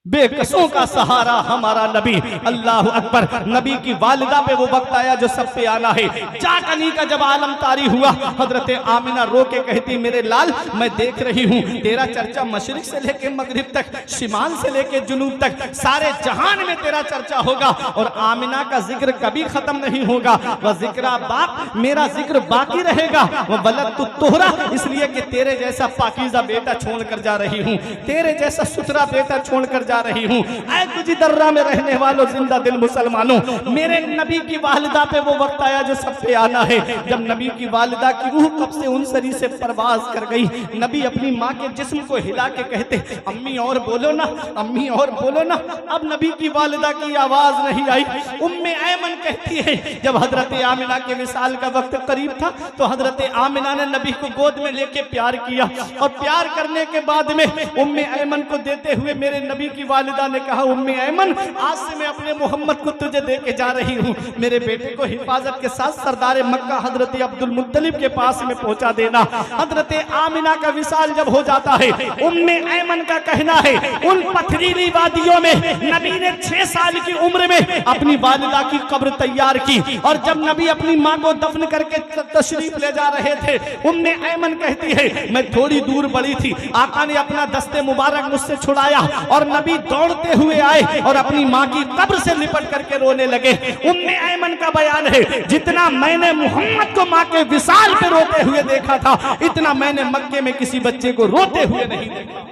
बेकसों का सहारा हमारा नबी। अल्लाह अकबर। नबी की वालिदा पे वो वक्त आया जो सब पे आना है। जाकनी का जब आलम तारी हुआ, हजरत आमिना रो के कहती, मेरे लाल, मैं देख रही हूँ तेरा चर्चा मशरिक से लेके मगरिब तक, शिमाल से लेके जुनूब तक, सारे जहान में तेरा चर्चा होगा और आमिना का जिक्र कभी खत्म नहीं होगा। वह जिक्र बाप, मेरा जिक्र बाकी रहेगा। वह वलद तु तोहरा, इसलिए कि तेरे जैसा पाकीज़ा बेटा छोड़ कर जा रही हूँ, तेरे जैसा सुथरा बेटा छोड़ कर जा रही हूँ। ऐ तुझी दर्रा में रहने वालों, जिंदा दिल मुसलमानों, मेरे नबी की वालिदा पे वो वक्त आया जो सब पे आना है। जब नबी की वालिदा की रूह कब से उन सरी से परवाज कर गई। नबी अपनी माँ के जिस्म को हिला के कहते, अम्मी और बोलो ना, अम्मी और बोलो ना। अब नबी की वालिदा की आवाज नहीं आई। उम्मे ऐमन कहती है, जब हजरत आमिना के विसाल का वक्त करीब था तो हजरत आमिना ने नबी को गोद में लेके प्यार किया और प्यार करने के बाद में उम्मे ऐमन को देते हुए मेरे नबी की वालिदा ने कहा, उम्मे ऐमन, आज से मैं अपने मोहम्मद को तुझे दे के जा रही हूँ। मेरे बेटे को हिफाजत के साथ सरदार मक्का हजरत अब्दुल मुत्तलिब के पास में पहुंचा देना। हजरत आमिना का विसाल जब हो जाता है, उम्मे ऐमन का कहना है, उन पथरीली वादियों में नबी ने 6 साल की उम्र में अपनी वालिदा की कब्र तैयार की और जब नबी अपनी माँ को दफन करके तशरीफ ले जा रहे थे, उम्मे ऐमन कहती है, मैं थोड़ी दूर बढ़ी थी, आका ने अपना दस्ते मुबारक मुझसे छुड़ाया और नबी दौड़ते हुए आए और अपनी माँ की कब्र से लिपट करके रोने लगे। उम्मे ऐमन का बयान है, जितना मैंने मोहम्मद को माँ के विसाल पे रोते हुए देखा था, इतना मैंने मक्के में किसी बच्चे को रोते हुए नहीं देखा।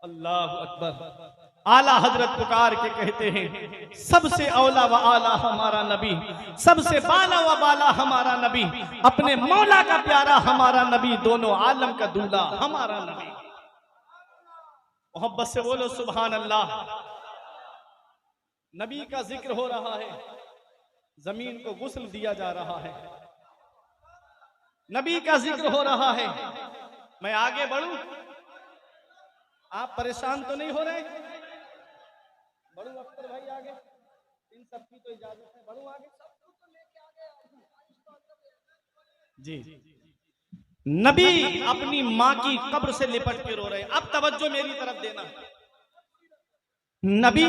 अल्लाह अकबर। आला हजरत पुकार के कहते हैं सबसे औला व आला हमारा नबी, सबसे बाला व बाला हमारा नबी, अपने मौला का प्यारा हमारा नबी, दोनों आलम का दूल्हा हमारा नबी। मोहब्बत से बोलो सुभान अल्लाह। नबी का जिक्र हो रहा है, जमीन को गुस्ल दिया जा रहा है, नबी का जिक्र हो रहा है। मैं आगे बढ़ूं? आप परेशान तो नहीं हो रहे? बढ़ू अख्तर भाई आगे, इन सबकी तो इजाजत है, बढ़ू आगे जी। नबी अपनी माँ की कब्र से लिपट के रो रहे हैं। अब तवज्जो मेरी तरफ देना। नबी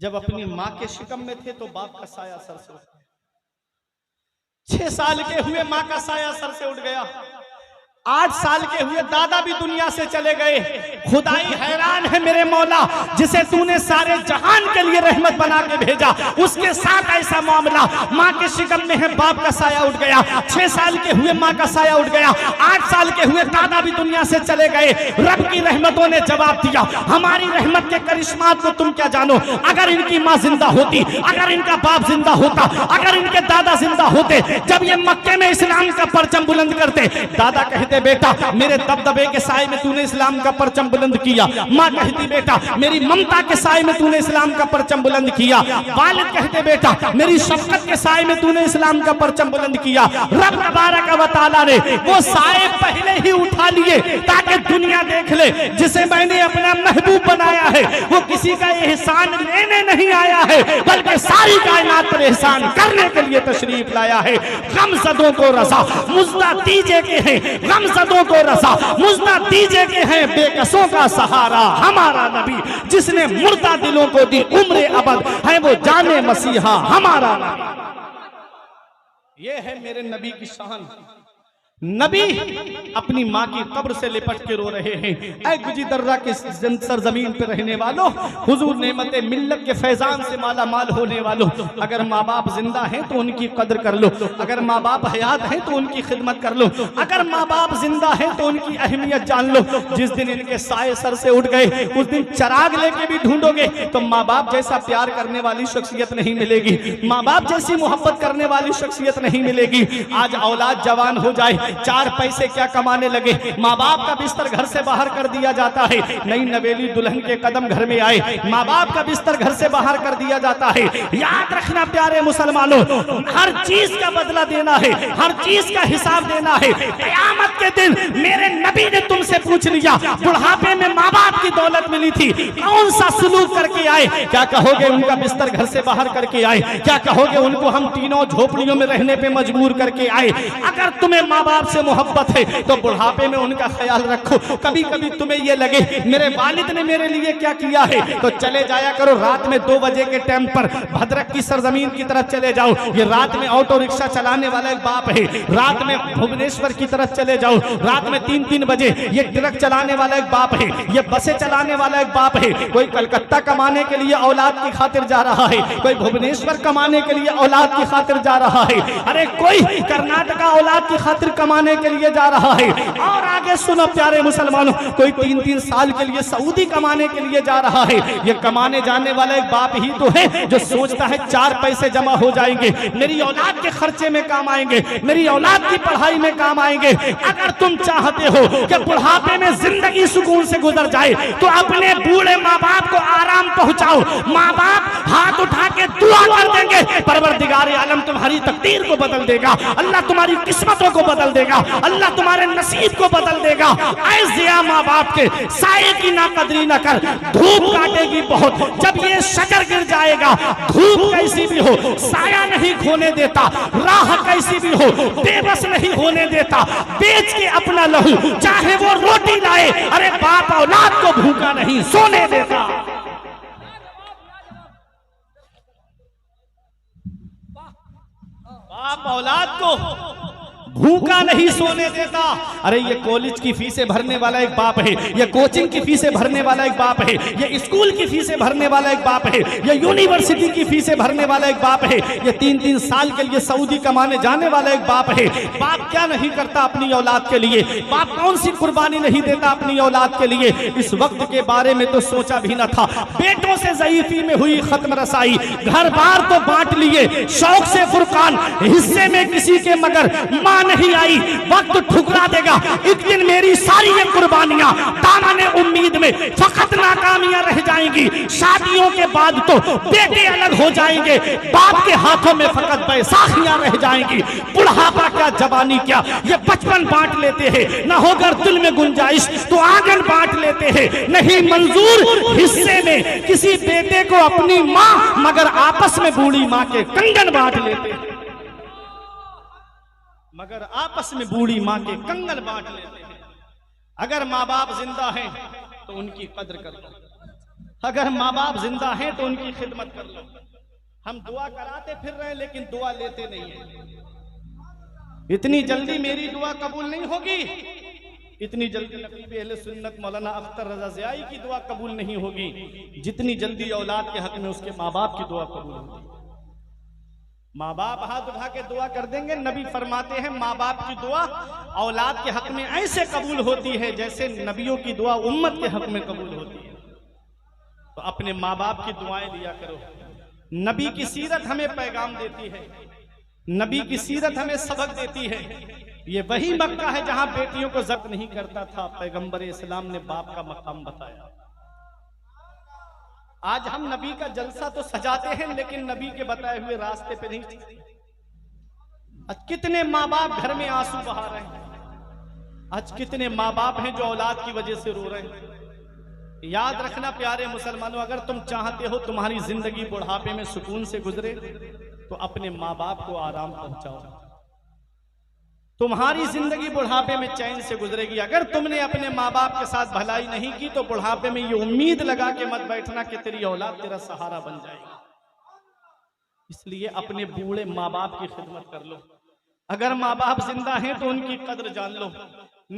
जब अपनी माँ के शिकम में थे तो बाप का साया सर से उठ गया। 6 साल के हुए माँ का साया सर से उठ गया। 8 साल के हुए दादा भी दुनिया से चले गए। खुदाई हैरान है मेरे मौला, जिसे तूने सारे जहान के लिए रहमत बना के भेजा, उसके साथ ऐसा मामला। माँ के शिकम में है, बाप का साया उठ गया। 6 साल के हुए माँ का साया उठ गया। 8 साल के हुए दादा भी दुनिया से चले गए। रब की रहमतों ने जवाब दिया। हमारी रहमत के करिश्मात को तुम क्या जानो। अगर इनकी माँ जिंदा होती, अगर इनका बाप जिंदा होता, अगर इनके दादा जिंदा होते, जब ये मक्के में इस्लाम का परचम बुलंद करते, दादा कहते बेटा मेरे दबदबे के साए में तूने इस्लाम का परचम बुलंद किया। माँ कहती बेटा मेरी ममता के साए में तूने इस्लाम का परचम बुलंद किया। वालिद कहते बेटा मेरी शफकत के साए में तूने इस्लाम का परचम बुलंद किया। रब तबारक व तआला ने वो साए पहले ही उठा लिए ताकि दुनिया देख ले, जिसे मैंने अपना महबूब बनाया है वो किसी का एहसान लेने नहीं आया है, बल्कि सारी कायनात पर एहसान करने के लिए तशरीफ लाया है। गमज़दों को रज़ा मुज़्दा दीजिए के हैं, गमज़दों को रज़ा मुज़्दा दीजिए के हैं, बेकसों का सहारा हमारा नबी, जिसने मुर्दा दिलों को दी उम्र अबद, है वो जाने मसीहा हमारा नबी। ये है मेरे नबी की शान। नबी अपनी माँ की कब्र से लिपट के रो रहे हैं। ऐ गुजी दर्रा के सरजमीन पे रहने वालों, हुजूर नेमते मिल्लत के फैजान से माला माल होने वालों, अगर माँ बाप जिंदा हैं तो उनकी कदर कर लो, अगर माँ बाप हयात हैं तो उनकी खिदमत कर लो, अगर माँ बाप जिंदा हैं तो उनकी अहमियत जान लो। जिस दिन इनके साए सर से उठ गए उस दिन चराग लेके भी ढूंढोगे तो माँ बाप जैसा प्यार करने वाली शख्सियत नहीं मिलेगी, माँ बाप जैसी मोहब्बत करने वाली शख्सियत नहीं मिलेगी। आज औलाद जवान हो जाए, 4 पैसे क्या कमाने लगे, माँ बाप का बिस्तर घर से बाहर कर दिया जाता है। नई नवेली दुल्हन के कदम घर में आए, माँ बाप का बिस्तर घर से बाहर कर दिया जाता है। याद रखना प्यारे मुसलमानों, हर चीज का बदला देना है, हर चीज का हिसाब देना है। क़यामत के दिन मेरे नबी ने तुमसे पूछ लिया, बुढ़ापे में माँ बाप की दौलत मिली थी, कौन सा सलूक करके आए? क्या कहोगे उनका बिस्तर घर से बाहर करके आए? क्या कहोगे उनको हम तीनों झोपड़ियों में रहने पे मजबूर करके आए? अगर तुम्हें माँ बाप से मोहब्बत है तो बुढ़ापे में उनका ख्याल रखो। कभी कभी तुम्हें ये लगे मेरे वालिद ने मेरे लिए क्या किया है, तो चले जाया करो रात में 2 बजे के टाइम पर भद्रक की सरजमीन की तरफ चले जाओ। ये रात में ऑटो रिक्शा चलाने वाला एक बाप है, रात में भुवनेश्वर की तरफ चले जाओ, रात में 3-3 बजे ये ट्रक चलाने वाला एक बाप है, ये बसें चलाने वाला एक बाप है। कोई कलकत्ता कमाने के लिए औलाद की खातिर जा रहा है, कोई भुवनेश्वर कमाने के लिए औलाद की खातिर जा रहा है, अरे कोई कर्नाटका औलाद की खातिर कमाने के लिए जा रहा है। और आगे सुनो प्यारे मुसलमानों, कोई 3-3 साल के लिए सऊदी कमाने के लिए जा रहा है। ये कमाने जाने वाला एक बाप ही तो है जो सोचता है 4 पैसे जमा हो जाएंगे, मेरी औलाद के खर्चे में काम आएंगे, मेरी औलाद की पढ़ाई में काम आएंगे। अगर तुम चाहते हो कि बुढ़ापे में जिंदगी सुकून से गुजर जाए तो अपने बूढ़े माँ बाप को आराम पहुंचाओ। माँ बाप हाथ उठा के दुआ कर देंगे, परवरदिगार आलम तुम्हारी तकदीर को बदल देगा, अल्लाह तुम्हारी किस्मतों को बदल देगा, अल्लाह तुम्हारे नसीब को बदल देगा। ऐ जिया माँ बाप के साये की नाकदरी न कर, धूप काटेगी बहुत, जब ये शजर गिर जाएगा, धूप कैसी भी हो साया नहीं खोने देता, राह कैसी भी हो बेबस नहीं होने देता, बेच के अपना लहू चाहे वो रोटी लाए, अरे बाप औलाद को भूखा नहीं सोने देता। बाप औलाद को भूखा नहीं सोने देता। अरे ये कॉलेज की फीसें भरने वाला एक बाप है, ये कोचिंग की फीसें भरने वाला एक बाप है, ये स्कूल की फीसें भरने वाला एक बाप है, ये यूनिवर्सिटी की फीसें भरने वाला एक बाप है, ये 3-3 साल के लिए सऊदी कमाने जाने वाला एक बाप है। बाप क्या नहीं करता अपनी औलाद के लिए, बाप कौन सी कुर्बानी नहीं देता अपनी औलाद के लिए। इस वक्त के बारे में तो सोचा भी न था। बेटों से ज़ईफ़ी में हुई खत्म रसाई, घर बार तो बांट लिए, शौक से फुरकान, हिस्से में किसी के मगर मां नहीं आई। वक्त ठुकरा देगा एक दिन मेरी सारी ये कुर्बानियां, दामन उम्मीद में फकत नाकामियां रह जाएंगी। शादियों के बाद तो बेटे अलग हो जाएंगे, बाप के हाथों में फकत बैसाखियां रह जाएंगी। बुढ़ापा क्या जवानी क्या, ये बचपन बांट लेते हैं। न होकर दिल में गुंजाइश तो आंगन बांट लेते हैं। नहीं मंजूर हिस्से में किसी बेटे को अपनी मां, मगर आपस में बूढ़ी मां के कंगन बांट लेते हैं, मगर आपस में बूढ़ी मां के कंगन बांट लेते हैं। अगर माँ बाप जिंदा हैं तो उनकी कद्र कर लो, अगर माँ बाप जिंदा हैं तो उनकी खिदमत कर लो। हम दुआ कराते फिर रहे लेकिन दुआ लेते नहीं है। इतनी जल्दी मेरी दुआ कबूल नहीं होगी, इतनी जल्दी नकीब अहले सुन्नत मौलाना अख्तर रजा ज़ियाई की दुआ कबूल नहीं होगी, जितनी जल्दी औलाद के हक में उसके माँ बाप की दुआ कबूल होगी। माँ बाप हाथ उठा के दुआ कर देंगे। नबी फरमाते हैं माँ बाप की दुआ औलाद के हक में ऐसे कबूल होती है जैसे नबियों की दुआ उम्मत के हक में कबूल होती है। तो अपने माँ बाप की दुआएं लिया करो। नबी की सीरत हमें पैगाम देती है, नबी की सीरत हमें सबक देती है। ये वही मक्का है जहां बेटियों को जब्त नहीं करता था। पैगंबर इस्लाम ने बाप का मकाम बताया। आज हम नबी का जलसा तो सजाते हैं लेकिन नबी के बताए हुए रास्ते पे नहीं चलते। आज कितने माँ बाप घर में आंसू बहा रहे हैं, आज कितने माँ बाप हैं जो औलाद की वजह से रो रहे हैं। याद रखना प्यारे मुसलमानों, अगर तुम चाहते हो तुम्हारी जिंदगी बुढ़ापे में सुकून से गुजरे तो अपने माँ बाप को आराम पहुंचाओ। तुम्हारी जिंदगी बुढ़ापे में चैन से गुजरेगी। अगर तुमने अपने माँ बाप के साथ भलाई नहीं की तो बुढ़ापे में ये उम्मीद लगा के मत बैठना कि तेरी औलाद तेरा सहारा बन जाएगी। इसलिए अपने बूढ़े माँ बाप की खिदमत कर लो। अगर माँ बाप जिंदा हैं तो उनकी कद्र जान लो।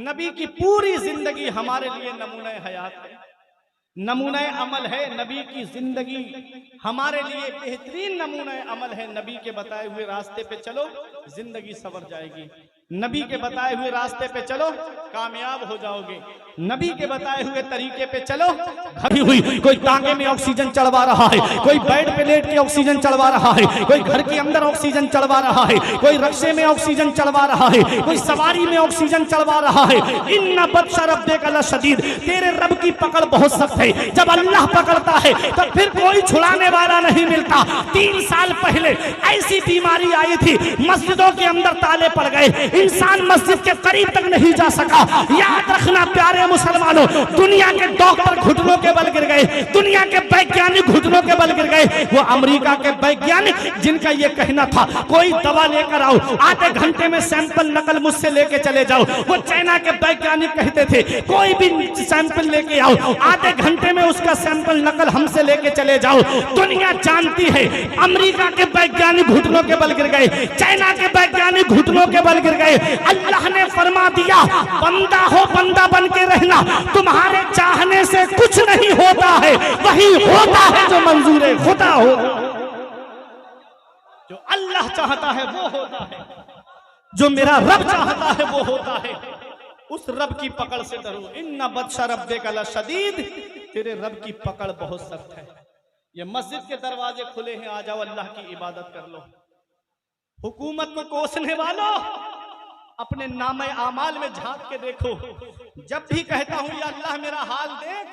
नबी की पूरी जिंदगी हमारे लिए नमूना हयात है, नमूना अमल है। नबी की जिंदगी हमारे लिए बेहतरीन नमूना अमल है। नबी के बताए हुए रास्ते पे चलो, जिंदगी संवर जाएगी। नबी के बताए हुए रास्ते पे चलो, कामयाब हो जाओगे। नबी के बताए हुए तरीके पे चलो। घड़ी हुई कोई टांगे में ऑक्सीजन चढ़वा रहा है, कोई बेड पे लेट के ऑक्सीजन चढ़वा रहा है, कोई घर के अंदर ऑक्सीजन चढ़वा रहा है, कोई रक्शे में ऑक्सीजन चढ़वा रहा है, कोई सवारी में ऑक्सीजन चढ़वा रहा है। इन्ना बत्शा रब्बिका लशदीद, तेरे रब की पकड़ बहुत सख्त है। जब अल्लाह पकड़ता है तो फिर कोई छुड़ाने वाला नहीं मिलता। 3 साल पहले ऐसी बीमारी आई थी, मस्जिदों के अंदर ताले पड़ गए, इंसान मस्जिद के करीब तक नहीं जा सका। याद रखना प्यारे मुसलमानों, दुनिया के डॉक्टर घुटनों के बल गिर गए, दुनिया के वैज्ञानिक घुटनों के बल गिर गए। वो अमेरिका के वैज्ञानिक जिनका ये कहना था कोई दवा लेकर आओ, आधे घंटे में सैंपल नकल मुझसे लेके चले जाओ। वो चाइना के वैज्ञानिक कहते थे कोई भी सैंपल लेके आओ, आधे घंटे में उसका सैंपल नकल हमसे लेके चले जाओ। दुनिया जानती है अमेरिका के वैज्ञानिक घुटनों के बल गिर गए, चाइना के वैज्ञानिक घुटनों के बल गिर गए। अल्लाह ने फरमा दिया बंदा हो, बंदा बन के रहना। तुम्हारे चाहने से कुछ नहीं होता है, वही होता है जो मंजूर खुदा हो। जो अल्लाह चाहता है वो होता है, जो मेरा रब चाहता है वो होता है। उस रब की पकड़ से डरो। इन्ना बत्शा रब्बिका लशदीद, तेरे रब की पकड़ बहुत सख्त है। ये मस्जिद के दरवाजे खुले हैं, आ जाओ अल्लाह की इबादत कर लो। हुकूमत को कोसने वालों, अपने नामे आमाल में झांक के देखो। जब भी कहता हूं या अल्लाह मेरा हाल देख,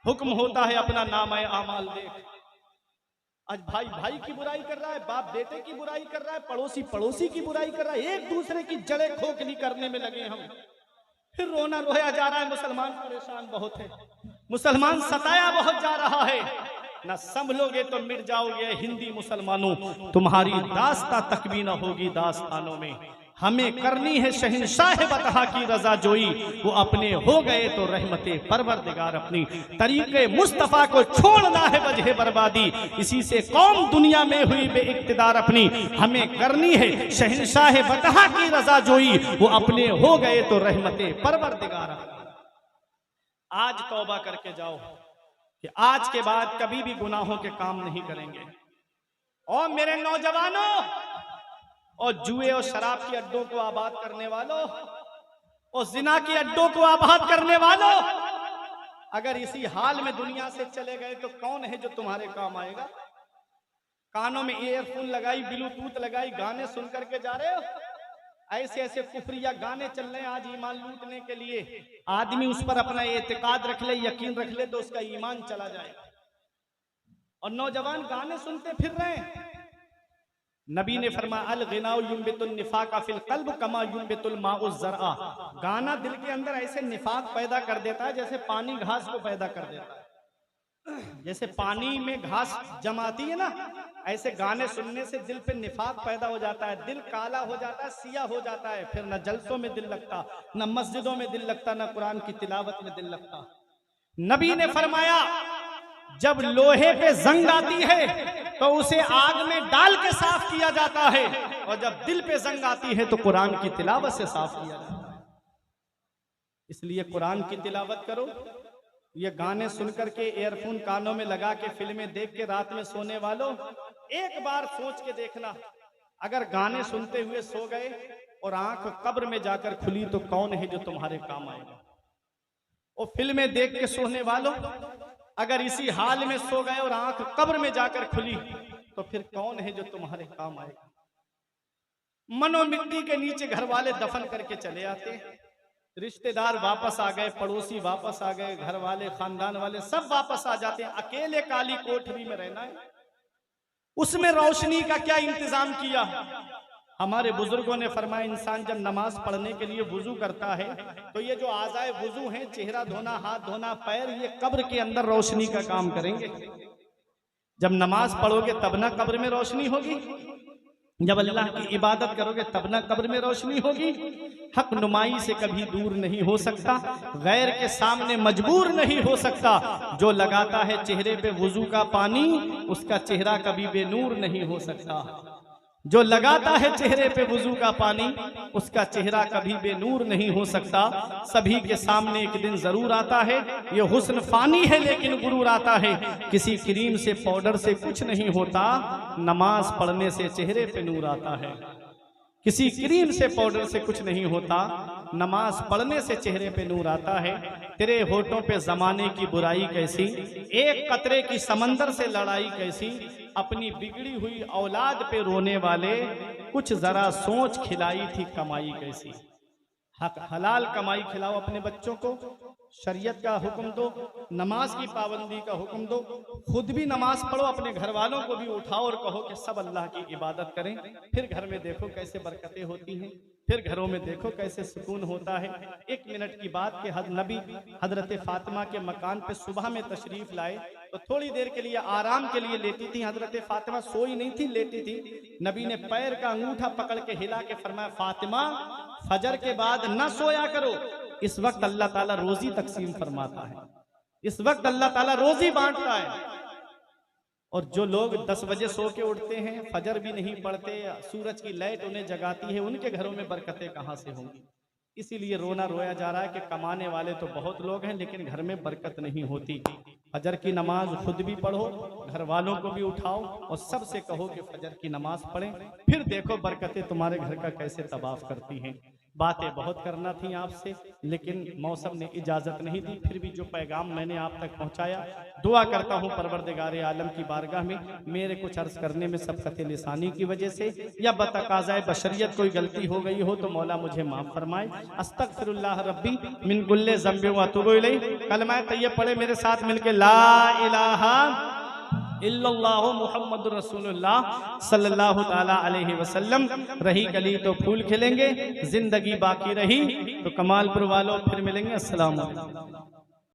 हुक्म होता है अपना नामे आमाल देख। आज भाई भाई की बुराई कर रहा है, बाप बेटे की बुराई कर रहा है, पड़ोसी पड़ोसी की बुराई कर रहा है, एक दूसरे की जड़ें खोखली करने में लगे हम। फिर रोना रोया जा रहा है। मुसलमान परेशान बहुत है, मुसलमान सताया बहुत जा रहा है। ना संभलोगे तो मिट जाओगे। हिंदी मुसलमानों, तुम्हारी दास्ता तक भी ना होगी दास्तानों में। हमें करनी है शहंशाह बतहा की रजा जोई, वो अपने हो गए तो रहमते परवरदिगार अपनी। तरीके मुस्तफ़ा को छोड़ना है वजह बर्बादी, इसी से कौम दुनिया में हुई बेइक्तिदार अपनी। हमें करनी है शहंशाह बतहा की रजा जोई, वो अपने हो गए तो रहमते परवरदिगार अपनी। आज तौबा करके जाओ कि आज के बाद कभी भी गुनाहों के काम नहीं करेंगे। और मेरे नौजवानों और जुए और शराब के अड्डों को आबाद करने वालों और जिना के अड्डों को आबाद करने वालों, अगर इसी हाल में दुनिया से चले गए तो कौन है जो तुम्हारे काम आएगा? कानों में ईयरफोन लगाई, ब्लूटूथ लगाई, गाने सुन करके जा रहे हो। ऐसे ऐसे कुफरिया गाने चल रहे हैं आज ईमान लूटने के लिए। आदमी उस पर अपना एतकाद रख ले, यकीन रख ले तो उसका ईमान चला जाए। और नौजवान गाने सुनते फिर रहे हैं। नबी ने फरमाया अल गिनाउ युंबितुन निफाका फिल कल्ब कमा युंबितुल माउ ज़रआ। गाना दिल के अंदर ऐसे निफाक पैदा कर देता है जैसे पानी घास को पैदा कर देता है। जैसे पानी में घास जमाती है ना, ऐसे गाने सुनने से दिल पे निफाक पैदा हो जाता है। दिल काला हो जाता है, सिया हो जाता है। फिर न जलसों में दिल लगता, न मस्जिदों में दिल लगता, न कुरान की तिलावत में दिल लगता। नबी ने फरमाया जब लोहे पे जंग आती है तो उसे आग में डाल के साफ किया जाता है, और जब दिल पे जंग आती है तो कुरान की तिलावत से साफ किया जाता है। इसलिए कुरान की तिलावत करो। ये गाने सुन करके ईयरफोन कानों में लगा के फिल्में देख के रात में सोने वालों, एक बार सोच के देखना, अगर गाने सुनते हुए सो गए और आंख कब्र में जाकर खुली तो कौन है जो तुम्हारे काम आएगा? और फिल्में देख के सोने वालों, अगर इसी हाल में सो गए और आंख कब्र में जाकर खुली तो फिर कौन है जो तुम्हारे काम आएगा? मनो मिट्टी के नीचे घर वाले दफन करके चले आते, रिश्तेदार वापस आ गए, पड़ोसी वापस आ गए, घर वाले खानदान वाले सब वापस आ जाते हैं। अकेले काली कोठरी में रहना है। उसमें रोशनी का क्या इंतजाम किया? हमारे बुजुर्गों ने फरमाया इंसान जब नमाज पढ़ने के लिए वुजू करता है तो ये जो आज़ाए वुजू हैं, चेहरा धोना, हाथ धोना, पैर, ये कब्र के अंदर रोशनी का काम करेंगे। जब नमाज पढ़ोगे तब ना कब्र में रोशनी होगी, जब अल्लाह की इबादत करोगे तब ना कब्र में रोशनी होगी। हक नुमाई से कभी दूर नहीं हो सकता, गैर के सामने मजबूर नहीं हो सकता। जो लगाता है चेहरे पे वुजू का पानी उसका चेहरा कभी बेनूर नहीं हो सकता। जो लगाता है चेहरे पे वुजू का पानी उसका चेहरा कभी बेनूर नहीं हो सकता। सभी के सामने एक दिन जरूर आता है। ये हुस्न फानी है लेकिन गुरूर आता है। किसी क्रीम से पाउडर से कुछ नहीं होता, नमाज पढ़ने से चेहरे पे नूर आता है। किसी क्रीम से पाउडर से कुछ नहीं होता, नमाज पढ़ने से चेहरे पे नूर आता है। तेरे होठों पे जमाने की बुराई कैसी, एक कतरे की समंदर से लड़ाई कैसी। अपनी बिगड़ी हुई औलाद पे रोने वाले कुछ जरा सोच खिलाई थी कमाई कैसी। हक हलाल कमाई खिलाओ अपने बच्चों को, शरीयत का हुक्म दो, नमाज की पाबंदी का हुक्म दो, खुद भी नमाज पढ़ो, अपने घर वालों को भी उठाओ और कहो कि सब अल्लाह की इबादत करें। फिर घर में देखो कैसे बरकतें होती हैं, फिर घरों में देखो कैसे सुकून होता है। एक मिनट की बात कि नबी हजरत फातिमा के मकान पे सुबह में तशरीफ लाए तो थोड़ी देर के लिए आराम के लिए लेटी थी। हजरत फातिमा सोई नहीं थी, लेटी थी। नबी ने पैर का अंगूठा पकड़ के हिला के फरमाया फातिमा फजर के बाद न सोया करो, इस वक्त अल्लाह ताला रोजी तकसीम फरमाता है, इस वक्त अल्लाह ताला रोजी बांटता है। और जो लोग 10 बजे सो के उठते हैं, फजर भी नहीं पढ़ते, सूरज की लाइट उन्हें जगाती है, उनके घरों में बरकतें कहाँ से होंगी? इसीलिए रोना रोया जा रहा है कि कमाने वाले तो बहुत लोग हैं लेकिन घर में बरकत नहीं होती। फजर की नमाज खुद भी पढ़ो, घर वालों को भी उठाओ और सबसे कहो कि फजर की नमाज पढ़ें, फिर देखो बरकतें तुम्हारे घर का कैसे तवाफ करती हैं। बातें बहुत करना थी आपसे लेकिन मौसम ने इजाजत नहीं दी। फिर भी जो पैगाम मैंने आप तक पहुंचाया, दुआ करता हूं परवरदिगार आलम की बारगाह में मेरे कुछ अर्ज करने में सबकत लिसानी की वजह से या बतकाज़ाए बशरियत कोई गलती हो गई हो तो मौला मुझे माफ फरमाए। अस्तगफिरुल्लाह रब्बी मिन कुल्ले ज़ंबि व अतूबु इलैह। कलमा तैयब पढ़े मेरे साथ मिलके ला इलाहा इल्लल्लाहु मुहम्मदुर रसूलुल्लाह सल्लल्लाहु ताला अलैहि वसल्लम। रही कली तो फूल खिलेंगे, जिंदगी बाकी रही तो कमालपुर वालों फिर मिलेंगे। अस्सलाम वालेकुम।